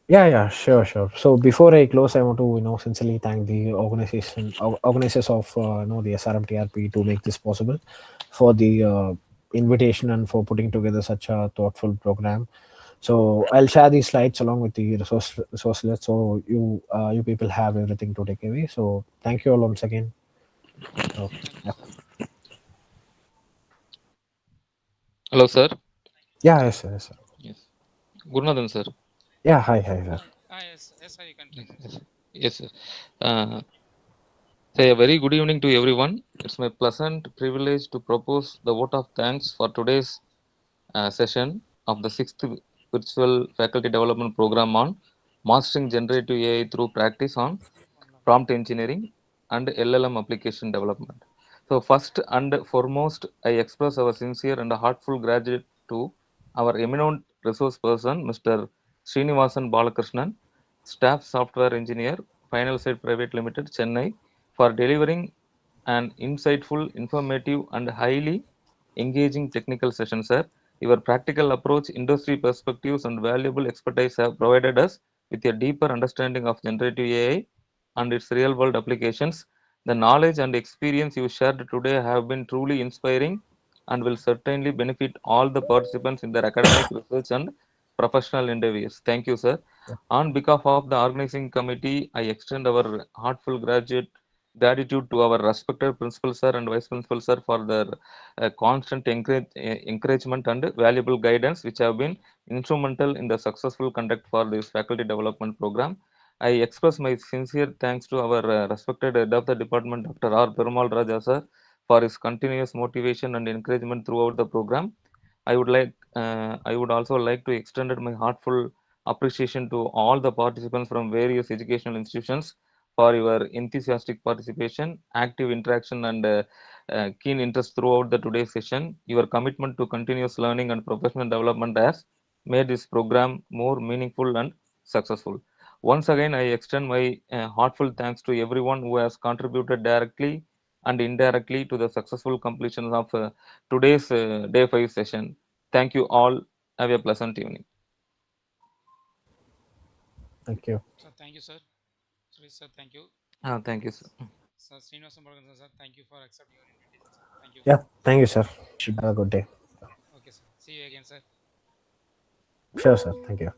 Yeah, sure. So before I close, I want to sincerely thank the organizers of the SRM TRP to make this possible, for the invitation and for putting together such a thoughtful program. So I'll share these slides along with the resource list, so you people have everything to take away. So thank you all once again. So, Thank you, yeah. sir. Hello, sir. Yes, sir. Yes. Gurunathan, sir. Yeah, hi, sir. Yes, sir. You can Yes, continue, yes, sir. yes, sir. Say a very good evening to everyone. It's my pleasant privilege to propose the vote of thanks for today's session of the 6th Virtual Faculty Development Program on Mastering Generative AI through Practice on Prompt Engineering and LLM Application Development. So first and foremost, I express our sincere and heartfelt gratitude to our eminent resource person, Mr. Srinivasan Balakrishnan, Staff Software Engineer, Finalsite Private Limited, Chennai, for delivering an insightful, informative, and highly engaging technical session, sir. Your practical approach, industry perspectives, and valuable expertise have provided us with a deeper understanding of generative AI and its real world applications. The knowledge and experience you shared today have been truly inspiring and will certainly benefit all the participants in their academic research and professional endeavors. Thank you, sir. On behalf of the organizing committee, I extend our heartfelt gratitude to our respected principal sir and vice principal sir for their constant encouragement and valuable guidance, which have been instrumental in the successful conduct for this faculty development program. I express my sincere thanks to our respected head of the department, Dr. R. Perumal Raja sir, for his continuous motivation and encouragement throughout the program. I would also like to extend my heartfelt appreciation to all the participants from various educational institutions for your enthusiastic participation, active interaction, and keen interest throughout the today's session. Your commitment to continuous learning and professional development has made this program more meaningful and successful. Once again, I extend my heartfelt thanks to everyone who has contributed directly and indirectly to the successful completion of today's day 5 session. Thank you all. Have a pleasant evening. Thank you. Sir, thank you, sir. Sir, thank you. Thank you, sir. Sir, Srinivasan, sir, thank you for accepting your invitation, sir. Thank you. Yeah, thank you, sir. Should have a good day. Okay, sir. See you again, sir. Sure, sir. Thank you.